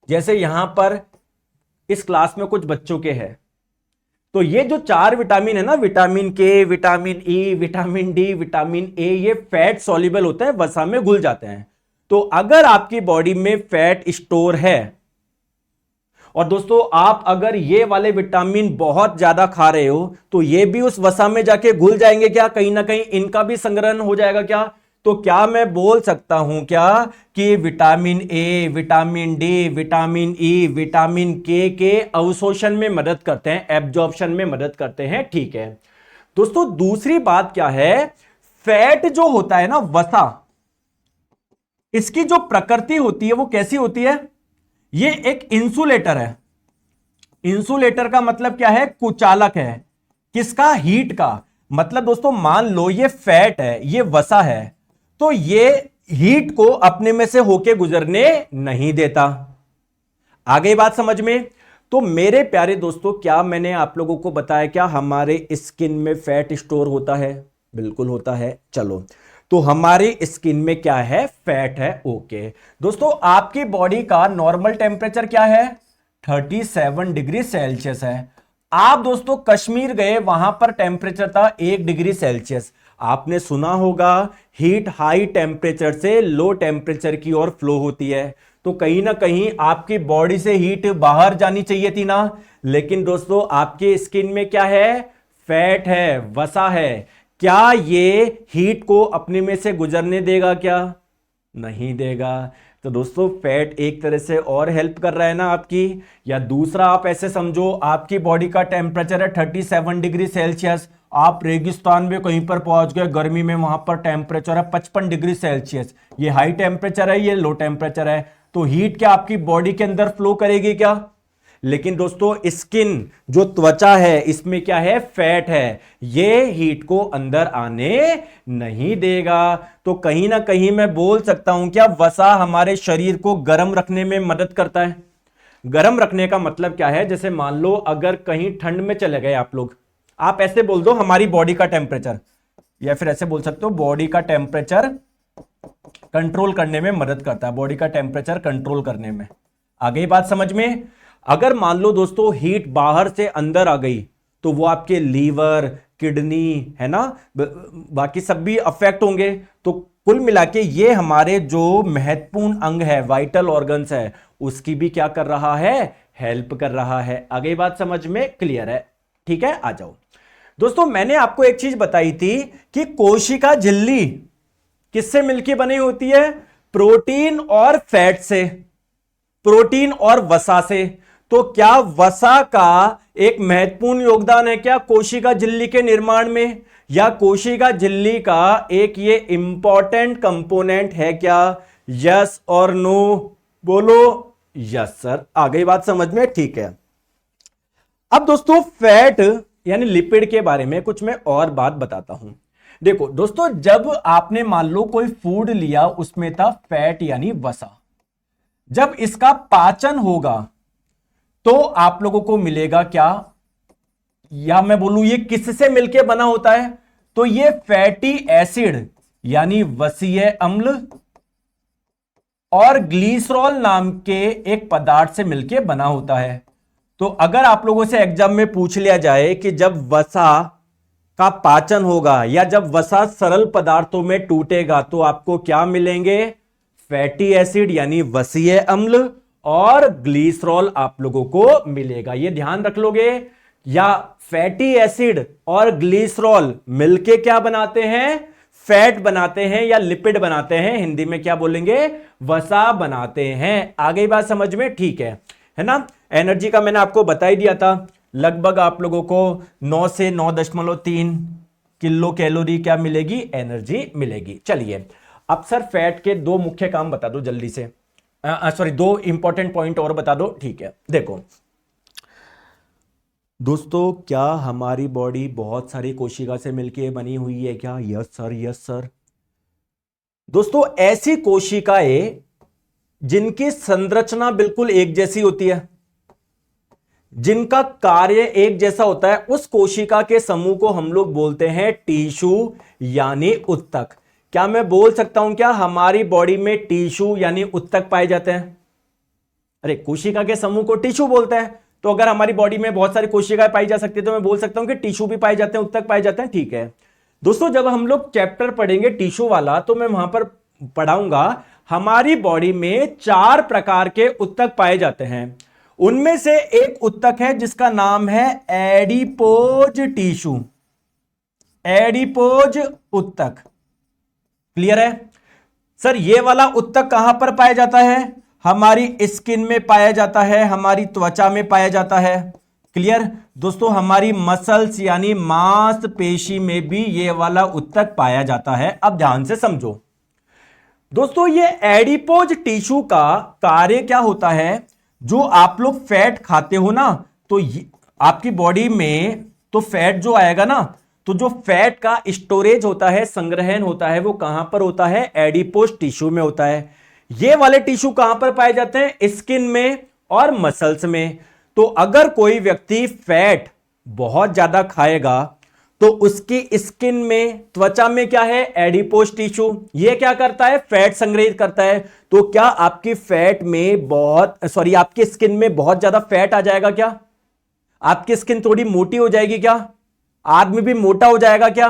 जैसे यहां पर इस क्लास में कुछ बच्चों के हैं, तो ये जो 4 विटामिन है ना, विटामिन के, vitamin E, vitamin D, vitamin A, ये फैट सॉल्युबल होते हैं, वसा में घुल जाते हैं। तो अगर आपकी बॉडी में फैट स्टोर है, और दोस्तों आप अगर ये वाले विटामिन बहुत ज्यादा खा रहे हो, तो ये भी उस वसा में जाके घुल जाएंगे क्या? कहीं ना कहीं इनका भी संग्रहण हो जाएगा क्या? तो क्या मैं बोल सकता हूं क्या कि vitamin A, vitamin D, vitamin E, vitamin के अवशोषण में मदद करते हैं, एब्जॉर्प्शन में मदद करते हैं। ठीक है दोस्तों, दूसरी बात क्या है, फैट जो होता है ना, वसा, इसकी जो प्रकृति होती है वो कैसी होती है? ये एक इंसुलेटर है। इंसुलेटर का मतलब क्या है? कुचालक है। किसका? हीट का। मतलब दोस्तों मान लो ये फैट है, ये वसा है, तो ये हीट को अपने में से होके गुजरने नहीं देता। आ गई बात समझ में? तो मेरे प्यारे दोस्तों, क्या मैंने आप लोगों को बताया क्या हमारे स्किन में फैट स्टोर होता है? बिल्कुल होता है। चलो, तो हमारी स्किन में क्या है? फैट है। ओके दोस्तों, आपकी बॉडी का नॉर्मल टेम्परेचर क्या है? 37 डिग्री सेल्सियस है। आप दोस्तों कश्मीर गए, वहां पर टेम्परेचर था 1 डिग्री सेल्सियस। आपने सुना होगा हीट हाई टेम्परेचर से लो टेम्परेचर की ओर फ्लो होती है। तो कहीं ना कहीं आपकी बॉडी से हीट बाहर जानी चाहिए थी ना। लेकिन दोस्तों आपके स्किन में क्या है? फैट है, वसा है। क्या ये हीट को अपने में से गुजरने देगा क्या? नहीं देगा। तो दोस्तों फैट एक तरह से और हेल्प कर रहा है ना आपकी। या दूसरा आप ऐसे समझो, आपकी बॉडी का टेम्परेचर है 37 डिग्री सेल्सियस, आप रेगिस्तान में कहीं पर पहुंच गए गर्मी में, वहां पर टेम्परेचर है 55 डिग्री सेल्सियस। ये हाई टेम्परेचर है, ये लो टेम्परेचर है। तो हीट क्या आपकी बॉडी के अंदर फ्लो करेगी क्या? लेकिन दोस्तों स्किन जो त्वचा है, इसमें क्या है? फैट है। ये हीट को अंदर आने नहीं देगा। तो कहीं ना कहीं मैं बोल सकता हूं क्या वसा हमारे शरीर को गर्म रखने में मदद करता है। गर्म रखने का मतलब क्या है? जैसे मान लो अगर कहीं ठंड में चले गए आप लोग, आप ऐसे बोल दो हमारी बॉडी का टेम्परेचर, या फिर ऐसे बोल सकते हो बॉडी का टेम्परेचर कंट्रोल करने में मदद करता है, बॉडी का टेम्परेचर कंट्रोल करने में। आ गई बात समझ में? अगर मान लो दोस्तों हीट बाहर से अंदर आ गई, तो वो आपके लीवर, किडनी, है ना, बाकी सब भी अफेक्ट होंगे। तो कुल मिला के ये हमारे जो महत्वपूर्ण अंग है, वाइटल ऑर्गन्स है, उसकी भी क्या कर रहा है, हेल्प कर रहा है। आगे बात समझ में क्लियर है? ठीक है, आ जाओ दोस्तों। मैंने आपको एक चीज बताई थी कि कोशिका झिल्ली किससे मिलकर बनी होती है? प्रोटीन और फैट से, प्रोटीन और वसा से। तो क्या वसा का एक महत्वपूर्ण योगदान है क्या कोशिका झिल्ली के निर्माण में, या कोशिका झिल्ली का एक ये इंपॉर्टेंट कंपोनेंट है क्या? यस और नो बोलो। Yes sir. आ गई बात समझ में? ठीक है। अब दोस्तों फैट यानी लिपिड के बारे में कुछ मैं और बात बताता हूं। देखो दोस्तों, जब आपने मान लो कोई फूड लिया, उसमें था फैट यानी वसा, जब इसका पाचन होगा तो आप लोगों को मिलेगा क्या, या मैं बोलूं ये किससे मिलके बना होता है? तो ये फैटी एसिड यानी वसीय अम्ल और ग्लिसरॉल नाम के एक पदार्थ से मिलके बना होता है। तो अगर आप लोगों से एग्जाम में पूछ लिया जाए कि जब वसा का पाचन होगा या जब वसा सरल पदार्थों में टूटेगा तो आपको क्या मिलेंगे? फैटी एसिड यानी वसीय अम्ल और ग्लिसरॉल आप लोगों को मिलेगा। ये ध्यान रख लोगे। या फैटी एसिड और ग्लिसरॉल मिलके क्या बनाते हैं? फैट बनाते हैं या लिपिड बनाते हैं। हिंदी में क्या बोलेंगे? वसा बनाते हैं। आ गई बात समझ में? ठीक है ना। एनर्जी का मैंने आपको बता ही दिया था, लगभग आप लोगों को 9 से 9.3 किलो कैलोरी क्या मिलेगी? एनर्जी मिलेगी। चलिए अब सर फैट के दो मुख्य काम बता दो जल्दी से, सॉरी दो इंपॉर्टेंट पॉइंट और बता दो। ठीक है, देखो दोस्तों, क्या हमारी बॉडी बहुत सारी कोशिका से मिलकर बनी हुई है क्या? Yes sir, yes sir. दोस्तों ऐसी कोशिकाएं जिनकी संरचना बिल्कुल एक जैसी होती है, जिनका कार्य एक जैसा होता है, उस कोशिका के समूह को हम लोग बोलते हैं टिश्यू यानी उत्तक। क्या मैं बोल सकता हूं क्या हमारी बॉडी में टिश्यू यानी उत्तक पाए जाते हैं? अरे कोशिका के समूह को टिश्यू बोलते हैं। तो अगर हमारी बॉडी में बहुत सारी कोशिकाएं पाई जा सकती है तो मैं बोल सकता हूं कि टिश्यू भी पाए जाते हैं, उत्तक पाए जाते हैं। ठीक है दोस्तों, जब हम लोग चैप्टर पढ़ेंगे टिश्यू वाला तो मैं वहां पर पढ़ाऊंगा हमारी बॉडी में 4 प्रकार के उत्तक पाए जाते हैं। उनमें से एक उत्तक है जिसका नाम है एडिपोज टिश्यू, एडिपोज उत्तक। क्लियर है सर? ये वाला उत्तक कहां पर पाया जाता है? हमारी स्किन में पाया जाता है, हमारी त्वचा में पाया जाता है। क्लियर दोस्तों, हमारी मसल्स यानी मांसपेशी में भी ये वाला उत्तक पाया जाता है। अब ध्यान से समझो दोस्तों, ये एडिपोज टिश्यू का कार्य क्या होता है? जो आप लोग फैट खाते हो ना, तो आपकी बॉडी में तो फैट जो आएगा ना, तो जो फैट का स्टोरेज होता है, संग्रहण होता है, वो कहां पर होता है? एडिपोज टिश्यू में होता है। ये वाले टिश्यू कहां पर पाए जाते हैं? स्किन में और मसल्स में। तो अगर कोई व्यक्ति फैट बहुत ज्यादा खाएगा तो उसकी स्किन में, त्वचा में क्या है? Adipose tissue. ये क्या करता है? फैट संग्रहित करता है। तो क्या आपकी फैट में आपकी स्किन में बहुत ज्यादा फैट आ जाएगा क्या? आपकी स्किन थोड़ी मोटी हो जाएगी क्या? आदमी भी मोटा हो जाएगा क्या?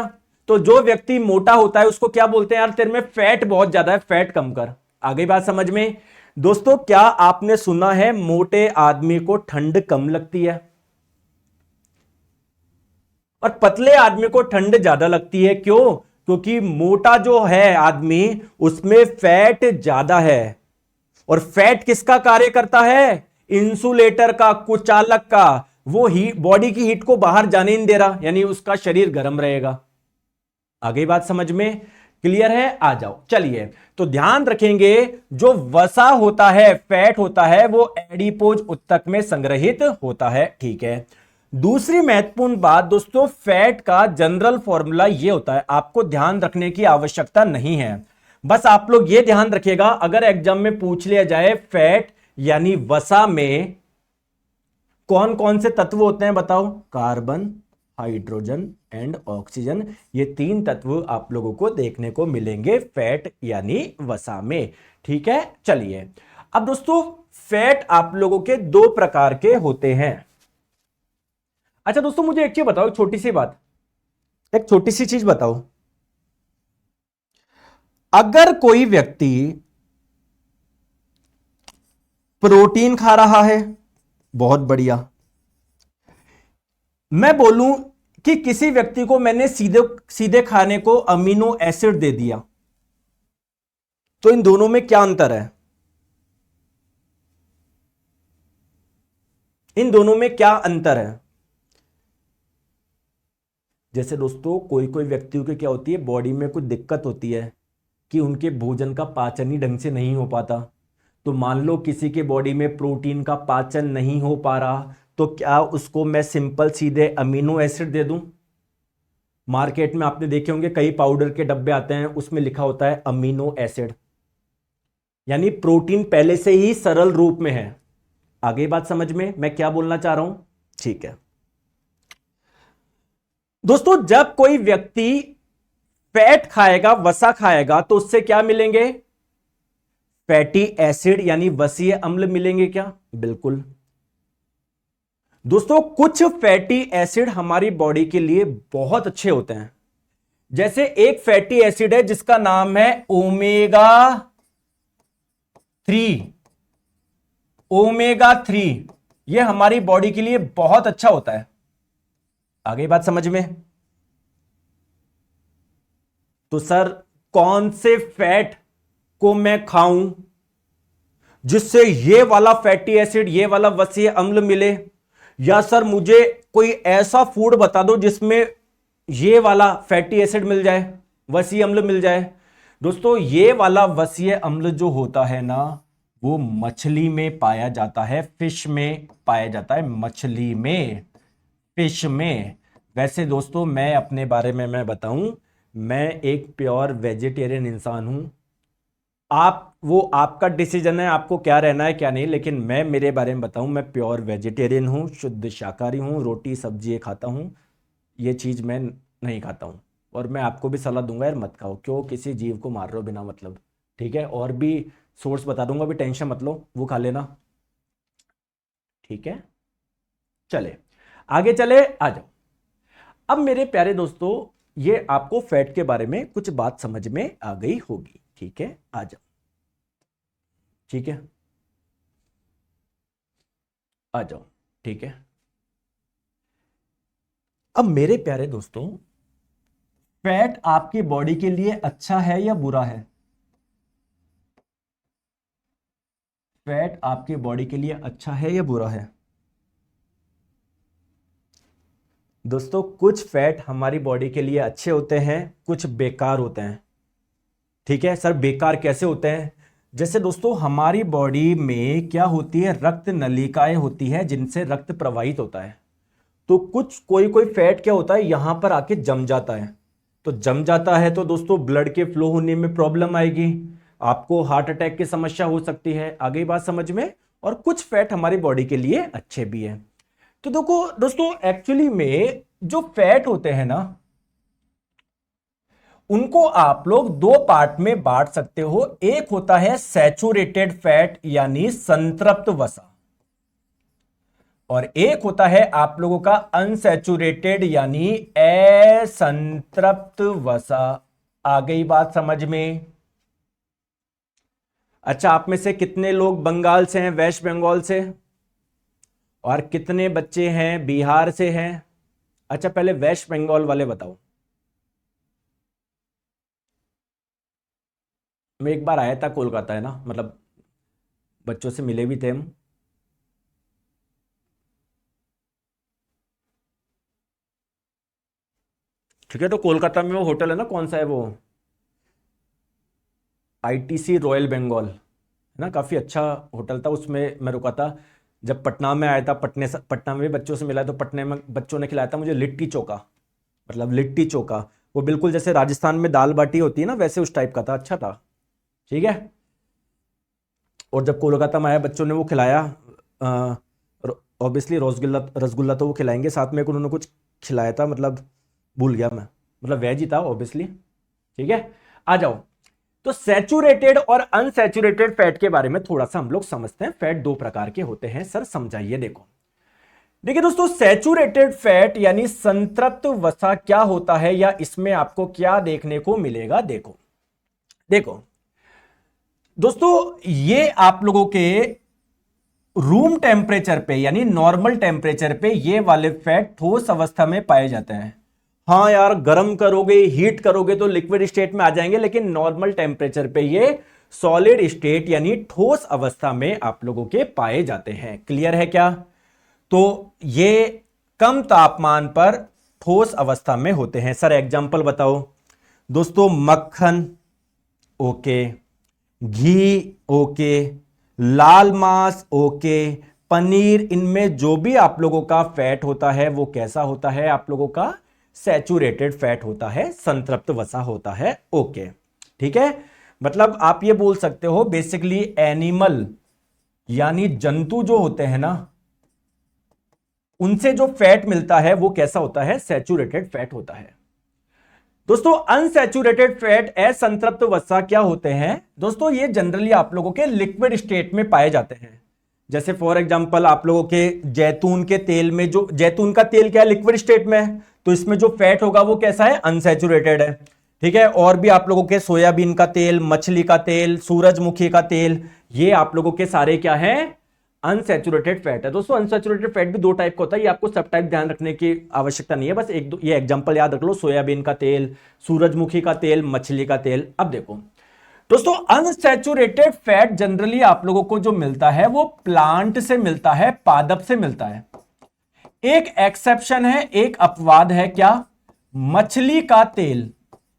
तो जो व्यक्ति मोटा होता है उसको क्या बोलते हैं? यार तेरे में फैट बहुत ज्यादा है, फैट कम कर। आ गई बात समझ में? दोस्तों क्या आपने सुना है मोटे आदमी को ठंड कम लगती है और पतले आदमी को ठंड ज्यादा लगती है? क्यों? क्योंकि मोटा जो है आदमी उसमें फैट ज्यादा है। और फैट किसका कार्य करता है? इंसुलेटर का, कुचालक का। वो ही बॉडी की हीट को बाहर जाने नहीं दे रहा, यानी उसका शरीर गर्म रहेगा। आगे बात समझ में क्लियर है? आ जाओ चलिए, तो ध्यान रखेंगे जो वसा होता है, फैट होता है, वो एडिपोज उत्तक में संग्रहित होता है। ठीक है, दूसरी महत्वपूर्ण बात दोस्तों, फैट का जनरल फॉर्मूला ये होता है, आपको ध्यान रखने की आवश्यकता नहीं है। बस आप लोग ये ध्यान रखिएगा, अगर एग्जाम में पूछ लिया जाए फैट यानी वसा में कौन कौन से तत्व होते हैं बताओ? Carbon, hydrogen and oxygen. ये 3 तत्व आप लोगों को देखने को मिलेंगे फैट यानी वसा में। ठीक है, चलिए अब दोस्तों फैट आप लोगों के 2 प्रकार के होते हैं। अच्छा दोस्तों मुझे एक चीज बताओ, छोटी सी बात, एक छोटी सी चीज बताओ, अगर कोई व्यक्ति प्रोटीन खा रहा है, बहुत बढ़िया, मैं बोलूं कि किसी व्यक्ति को मैंने सीधे सीधे खाने को अमीनो एसिड दे दिया, तो इन दोनों में क्या अंतर है? इन दोनों में क्या अंतर है? जैसे दोस्तों कोई कोई व्यक्तियों की क्या होती है, बॉडी में कुछ दिक्कत होती है कि उनके भोजन का पाचन ही ढंग से नहीं हो पाता। तो मान लो किसी के बॉडी में प्रोटीन का पाचन नहीं हो पा रहा, तो क्या उसको मैं सिंपल सीधे अमीनो एसिड दे दूं? मार्केट में आपने देखे होंगे कई पाउडर के डब्बे आते हैं, उसमें लिखा होता है अमीनो एसिड, यानी प्रोटीन पहले से ही सरल रूप में है। आगे बात समझ में मैं क्या बोलना चाह रहा हूं? ठीक है दोस्तों, जब कोई व्यक्ति फैट खाएगा, वसा खाएगा, तो उससे क्या मिलेंगे? फैटी एसिड यानी वसीय अम्ल मिलेंगे क्या? बिल्कुल दोस्तों, कुछ फैटी एसिड हमारी बॉडी के लिए बहुत अच्छे होते हैं। जैसे एक फैटी एसिड है जिसका नाम है ओमेगा 3। ओमेगा 3 यह हमारी बॉडी के लिए बहुत अच्छा होता है। आगे बात समझ में? तो सर कौन से फैट को मैं खाऊं जिससे ये वाला फैटी एसिड, ये वाला वसीय अम्ल मिले? या सर मुझे कोई ऐसा फूड बता दो जिसमें ये वाला फैटी एसिड मिल जाए, वसीय अम्ल मिल जाए। दोस्तों ये वाला वसीय अम्ल जो होता है ना, वो मछली में पाया जाता है, फिश में पाया जाता है, मछली में, फिश में। वैसे दोस्तों मैं अपने बारे में मैं बताऊं, मैं एक प्योर वेजिटेरियन इंसान हूं। वो आपका डिसीजन है, आपको क्या रहना है क्या नहीं, लेकिन मैं मेरे बारे में बताऊं, मैं प्योर वेजिटेरियन हूं, शुद्ध शाकाहारी हूं, रोटी सब्जी खाता हूं, ये चीज मैं नहीं खाता हूं। और मैं आपको भी सलाह दूंगा यार मत खाओ, क्यों किसी जीव को मार रहे हो बिना मतलब, ठीक है? और भी सोर्स बता दूंगा, भी टेंशन मत लो, वो खा लेना, ठीक है? चले आगे चले, आ जाओ। अब मेरे प्यारे दोस्तों, ये आपको फैट के बारे में कुछ बात समझ में आ गई होगी, ठीक है? आ जाओ, ठीक है, आ जाओ, ठीक है। अब मेरे प्यारे दोस्तों, फैट आपकी बॉडी के लिए अच्छा है या बुरा है? फैट आपकी बॉडी के लिए अच्छा है या बुरा है? दोस्तों कुछ फैट हमारी बॉडी के लिए अच्छे होते हैं, कुछ बेकार होते हैं, ठीक है? सर बेकार कैसे होते हैं? जैसे दोस्तों हमारी बॉडी में क्या होती है, रक्त नलिकाएं होती है जिनसे रक्त प्रवाहित होता है। तो कुछ कोई कोई फैट क्या होता है, यहां पर आके जम जाता है। तो जम जाता है तो दोस्तों ब्लड के फ्लो होने में प्रॉब्लम आएगी, आपको हार्ट अटैक की समस्या हो सकती है। आगे बात समझ में? और कुछ फैट हमारी बॉडी के लिए अच्छे भी है। तो देखो दोस्तों, एक्चुअली में जो फैट होते हैं ना, उनको आप लोग दो पार्ट में बांट सकते हो। एक होता है सैचुरेटेड फैट यानी संतृप्त वसा, और एक होता है आप लोगों का अनसैचुरेटेड यानी असंतृप्त वसा। आ गई बात समझ में? अच्छा, आप में से कितने लोग बंगाल से हैं, वेस्ट बंगाल से? और कितने बच्चे हैं बिहार से हैं? अच्छा पहले वेस्ट बंगाल वाले बताओ। मैं एक बार आया था कोलकाता, है ना, मतलब बच्चों से मिले भी थे हम। ठीक है, तो कोलकाता में वो होटल है ना, कौन सा है वो, आईटीसी रॉयल बंगाल, है ना, काफी अच्छा होटल था, उसमें मैं रुका था। जब पटना में आया था, पटना में भी बच्चों से मिला, तो पटना में बच्चों ने खिलाया था मुझे लिट्टी चोखा, मतलब लिट्टी चोखा, वो बिल्कुल जैसे राजस्थान में दाल बाटी होती है ना, वैसे उस टाइप का था, अच्छा था, ठीक है। और जब कोलकाता में आया, बच्चों ने वो खिलाया, ऑब्वियसली रसगुल्ला, रसगुल्ला तो वो खिलाएंगे, साथ में उन्होंने कुछ खिलाया था, मतलब भूल गया मैं, मतलब वेज ही था ऑब्वियसली, ठीक है। आ जाओ, तो सैचुरेटेड और अनसैचुरेटेड फैट के बारे में थोड़ा सा हम लोग समझते हैं। फैट दो प्रकार के होते हैं सर, समझाइए। देखो, देखिए दोस्तों, सैचुरेटेड फैट यानी संतृप्त वसा क्या होता है, या इसमें आपको क्या देखने को मिलेगा। देखो देखो दोस्तों, ये आप लोगों के रूम टेम्परेचर पे यानी नॉर्मल टेम्परेचर पे ये वाले फैट ठोस अवस्था में पाए जाते हैं। हाँ यार, गर्म करोगे, हीट करोगे तो लिक्विड स्टेट में आ जाएंगे, लेकिन नॉर्मल टेम्परेचर पे ये सॉलिड स्टेट यानी ठोस अवस्था में आप लोगों के पाए जाते हैं। क्लियर है क्या? तो ये कम तापमान पर ठोस अवस्था में होते हैं। सर एग्जांपल बताओ। दोस्तों, मक्खन ओके, घी ओके, लाल मांस ओके, पनीर, इनमें जो भी आप लोगों का फैट होता है वो कैसा होता है? आप लोगों का सैचुरेटेड फैट होता है, संतृप्त वसा होता है। ओके, ठीक है। मतलब आप ये बोल सकते हो बेसिकली एनिमल यानी जंतु जो होते हैं ना, उनसे जो फैट मिलता है वो कैसा होता है? सैचुरेटेड फैट होता है। दोस्तों, अनसैचुरेटेड फैट, असंतृप्त वसा क्या होते हैं? दोस्तों, ये जनरली आप लोगों के लिक्विड स्टेट में पाए जाते हैं। जैसे फॉर एग्जांपल आप लोगों के जैतून के तेल में, जो जैतून का तेल क्या है? लिक्विड स्टेट में है, तो इसमें जो फैट होगा वो कैसा है? अनसैचुरेटेड है। ठीक है। और भी आप लोगों के सोयाबीन का तेल, मछली का तेल, सूरजमुखी का तेल, ये आप लोगों के सारे क्या है? अनसैचुरेटेड फैट है। दोस्तों, अनसैचुरेटेड फैट भी दो टाइप का होता है, ये आपको सब टाइप ध्यान रखने की आवश्यकता नहीं है, बस एक दो ये एग्जांपल याद रख लो। सोयाबीन का तेल, सूरजमुखी का तेल, मछली का तेल। अब देखो दोस्तों, अनसैचुरेटेड फैट जनरली आप लोगों को जो मिलता है वो प्लांट से मिलता है, पादप से मिलता है। एक एक्सेप्शन है, एक अपवाद है, क्या? मछली का तेल।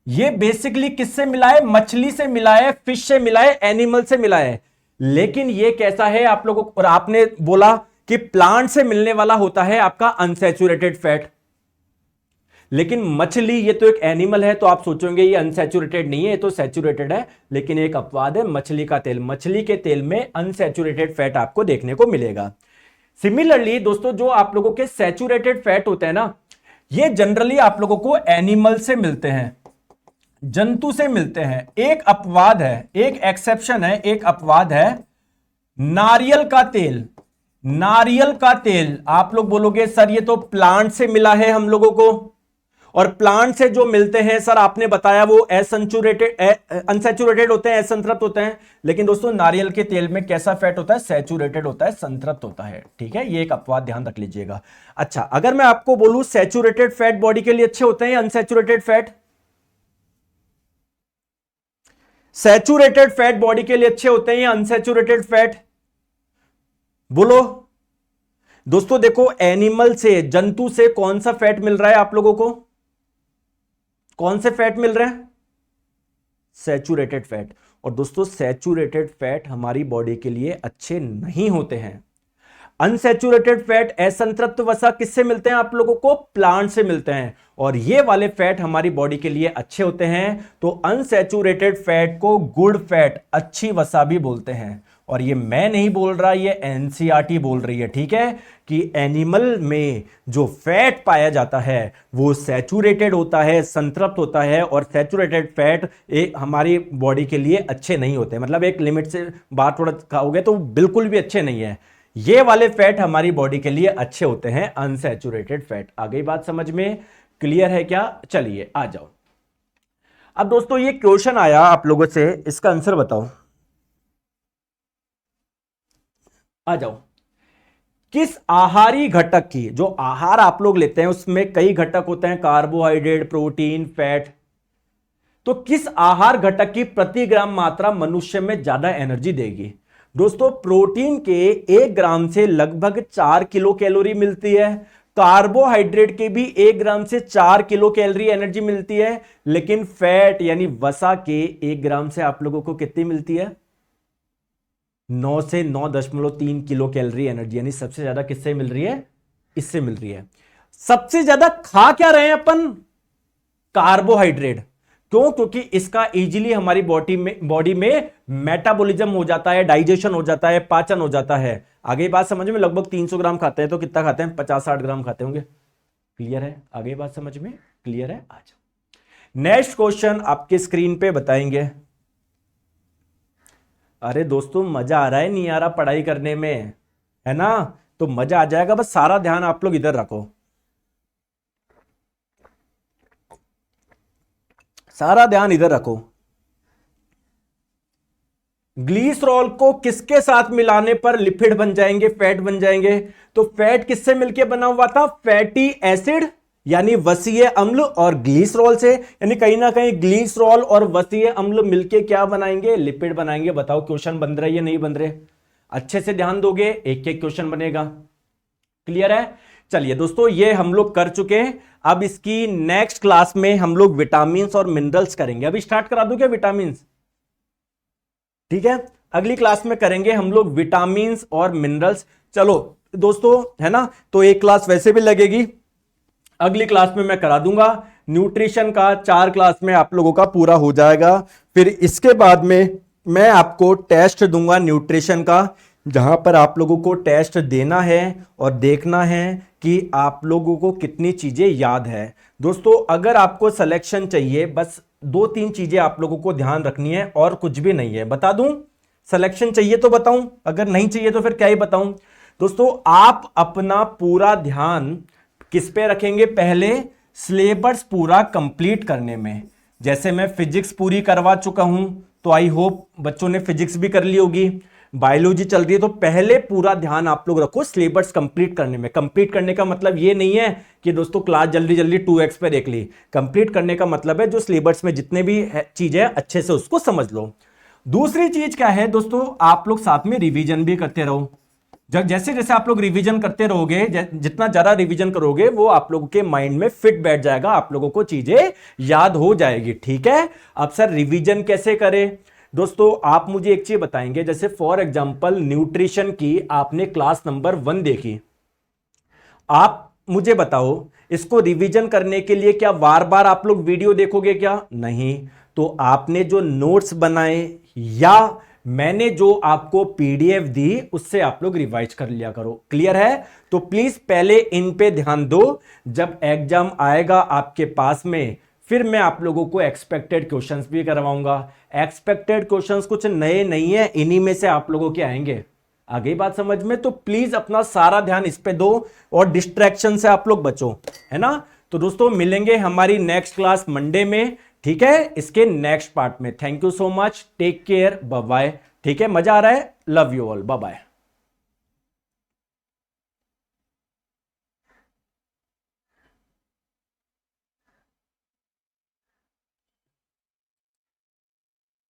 ये बेसिकली किससे मिला है? मछली से मिला है, फिश से मिला है, एनिमल से मिला है। लेकिन ये कैसा है आप लोगों को? और आपने बोला कि प्लांट से मिलने वाला होता है आपका अनसैचुरेटेड फैट, लेकिन मछली ये तो एक एनिमल है, तो आप सोचोगे ये अनसैचुरेटेड नहीं है, ये तो सैचुरेटेड है। लेकिन एक अपवाद है, मछली का तेल। मछली के तेल में अनसैचुरेटेड फैट आपको देखने को मिलेगा। सिमिलरली दोस्तों, जो आप लोगों के सैचुरेटेड फैट होते हैं ना, ये जनरली आप लोगों को एनिमल से मिलते हैं, जंतु से मिलते हैं। एक अपवाद है, एक एक्सेप्शन है, एक अपवाद है, नारियल का तेल। नारियल का तेल आप लोग बोलोगे सर ये तो प्लांट से मिला है हम लोगों को, और प्लांट से जो मिलते हैं सर आपने बताया वो अनसैचुरेटेड होते हैं, असंतृप्त होते हैं। लेकिन दोस्तों, नारियल के तेल में कैसा फैट होता है? सैचुरेटेड होता है, संतृप्त होता है। ठीक है, ये एक अपवाद ध्यान रख लीजिएगा। अच्छा, अगर मैं आपको बोलूं सैचुरेटेड फैट बॉडी के लिए अच्छे होते हैं या unsaturated fat? Saturated fat body के लिए अच्छे होते हैं या अनसैचुरेटेड फैट? बोलो दोस्तों। देखो, एनिमल से, जंतु से कौन सा फैट मिल रहा है आप लोगों को? कौन से फैट मिल रहे हैं? Saturated fat. और दोस्तों, सैचुरेटेड फैट हमारी बॉडी के लिए अच्छे नहीं होते हैं। अनसैचुरेटेड फैट, असंतृप्त वसा किससे मिलते हैं आप लोगों को? प्लांट से मिलते हैं, और ये वाले फैट हमारी बॉडी के लिए अच्छे होते हैं। तो अनसैचुरेटेड फैट को गुड फैट, अच्छी वसा भी बोलते हैं। और ये मैं नहीं बोल रहा, ये एनसीईआरटी बोल रही है। ठीक है, कि एनिमल में जो फैट पाया जाता है वो सैचुरेटेड होता है, संतृप्त होता है, और सैचुरेटेड फैट हमारी बॉडी के लिए अच्छे नहीं होते। मतलब एक लिमिट से बात थोड़ा खाओगे तो बिल्कुल भी अच्छे नहीं है। ये वाले फैट हमारी बॉडी के लिए अच्छे होते हैं, अनसैचुरेटेड फैट। आ गई बात समझ में? क्लियर है क्या? चलिए आ जाओ। अब दोस्तों, ये क्वेश्चन आया आप लोगों से, इसका आंसर बताओ। आ जाओ। किस आहारी घटक की, जो आहार आप लोग लेते हैं उसमें कई घटक होते हैं, कार्बोहाइड्रेट, प्रोटीन, फैट, तो किस आहार घटक की प्रति ग्राम मात्रा मनुष्य में ज्यादा एनर्जी देगी? दोस्तों, प्रोटीन के 1 ग्राम से लगभग 4 किलो कैलोरी मिलती है। कार्बोहाइड्रेट के भी 1 ग्राम से 4 किलो कैलोरी एनर्जी मिलती है। लेकिन फैट यानी वसा के 1 ग्राम से आप लोगों को कितनी मिलती है? 9 से 9.3 किलो कैलोरी एनर्जी, यानी सबसे ज्यादा किससे मिल रही है? इससे मिल रही है। सबसे ज्यादा खा क्या रहे हैं अपन? कार्बोहाइड्रेट। क्यों? क्योंकि इसका इजीली हमारी बॉडी में मेटाबॉलिज्म हो जाता है, डाइजेशन हो जाता है, पाचन हो जाता है। आगे बात समझ में? लगभग 300 ग्राम खाते हैं तो कितना खाते हैं? 50-60 ग्राम खाते होंगे। क्लियर है? आगे बात समझ में? क्लियर है? आ जाओ। नेक्स्ट क्वेश्चन आपके स्क्रीन पे बताएंगे। अरे दोस्तों, मजा आ रहा है नहीं आ रहा पढ़ाई करने में, है ना? तो मजा आ जाएगा। बस सारा ध्यान आप लोग इधर रखो, सारा ध्यान इधर रखो। ग्लिसरॉल को किसके साथ मिलाने पर लिपिड बन जाएंगे, फैट बन जाएंगे? तो फैट किससे मिलकर बना हुआ था? फैटी एसिड यानी वसीय अम्ल और ग्लिसरॉल से, यानी कहीं ना कहीं ग्लिसरॉल और वसीय अम्ल मिलके क्या बनाएंगे? लिपिड बनाएंगे। बताओ क्वेश्चन बन रहे या नहीं बन रहे? अच्छे से ध्यान दोगे, एक एक क्वेश्चन बनेगा। क्लियर है? चलिए दोस्तों, ये हम लोग कर चुके हैं। अब इसकी नेक्स्ट क्लास में हम लोग विटामिन और मिनरल्स करेंगे। अभी स्टार्ट करा दूं क्या विटामिन? ठीक है, अगली क्लास में करेंगे हम लोग विटामिन और मिनरल्स। चलो दोस्तों, है ना, तो एक क्लास वैसे भी लगेगी, अगली क्लास में मैं करा दूंगा। न्यूट्रिशन का 4 क्लास में आप लोगों का पूरा हो जाएगा। फिर इसके बाद में मैं आपको टेस्ट दूंगा न्यूट्रिशन का, जहां पर आप लोगों को टेस्ट देना है और देखना है कि आप लोगों को कितनी चीजें याद है। दोस्तों, अगर आपको सिलेक्शन चाहिए, बस 2-3 चीजें आप लोगों को ध्यान रखनी है और कुछ भी नहीं है। बता दूं, सिलेक्शन चाहिए तो बताऊं, अगर नहीं चाहिए तो फिर क्या ही बताऊं। दोस्तों, आप अपना पूरा ध्यान किस पे रखेंगे? पहले सिलेबस पूरा कंप्लीट करने में। जैसे मैं फिजिक्स पूरी करवा चुका हूं, तो आई होप बच्चों ने फिजिक्स भी कर ली होगी। बायोलॉजी चल रही है, तो पहले पूरा ध्यान आप लोग रखो सिलेबस कंप्लीट करने में। कंप्लीट करने का मतलब ये नहीं है कि दोस्तों क्लास जल्दी जल्दी 2x पे देख ली। कंप्लीट करने का मतलब है जो सिलेबस में जितने भी चीजें अच्छे से उसको समझ लो। दूसरी चीज क्या है दोस्तों, आप लोग साथ में रिवीजन भी करते रहो। जैसे जैसे आप लोग रिवीजन करते रहोगे, जितना ज्यादा रिवीजन करोगे वो आप लोगों के माइंड में फिट बैठ जाएगा, आप लोगों को चीजें याद हो जाएगी। ठीक है, अब सर रिवीजन कैसे करें? दोस्तों, आप मुझे एक चीज बताएंगे, जैसे फॉर एग्जांपल न्यूट्रिशन की आपने क्लास नंबर 1 देखी, आप मुझे बताओ इसको रिवीजन करने के लिए क्या बार बार आप लोग वीडियो देखोगे क्या? नहीं। तो आपने जो नोट्स बनाए या मैंने जो आपको पीडीएफ दी उससे आप लोग रिवाइज कर लिया करो। क्लियर है? तो प्लीज पहले इन पे ध्यान दो, जब एग्जाम आएगा आपके पास में फिर मैं आप लोगों को एक्सपेक्टेड क्वेश्चंस भी करवाऊंगा। एक्सपेक्टेड क्वेश्चंस कुछ नए नहीं है, इन्हीं में से आप लोगों के आएंगे। आ गई बात समझ में? तो प्लीज अपना सारा ध्यान इस पे दो और डिस्ट्रैक्शन से आप लोग बचो, है ना। तो दोस्तों, मिलेंगे हमारी नेक्स्ट क्लास मंडे में, ठीक है, इसके नेक्स्ट पार्ट में। Thank you so much, take care, bye bye. ठीक है, मजा आ रहा है? Love you all, bye bye.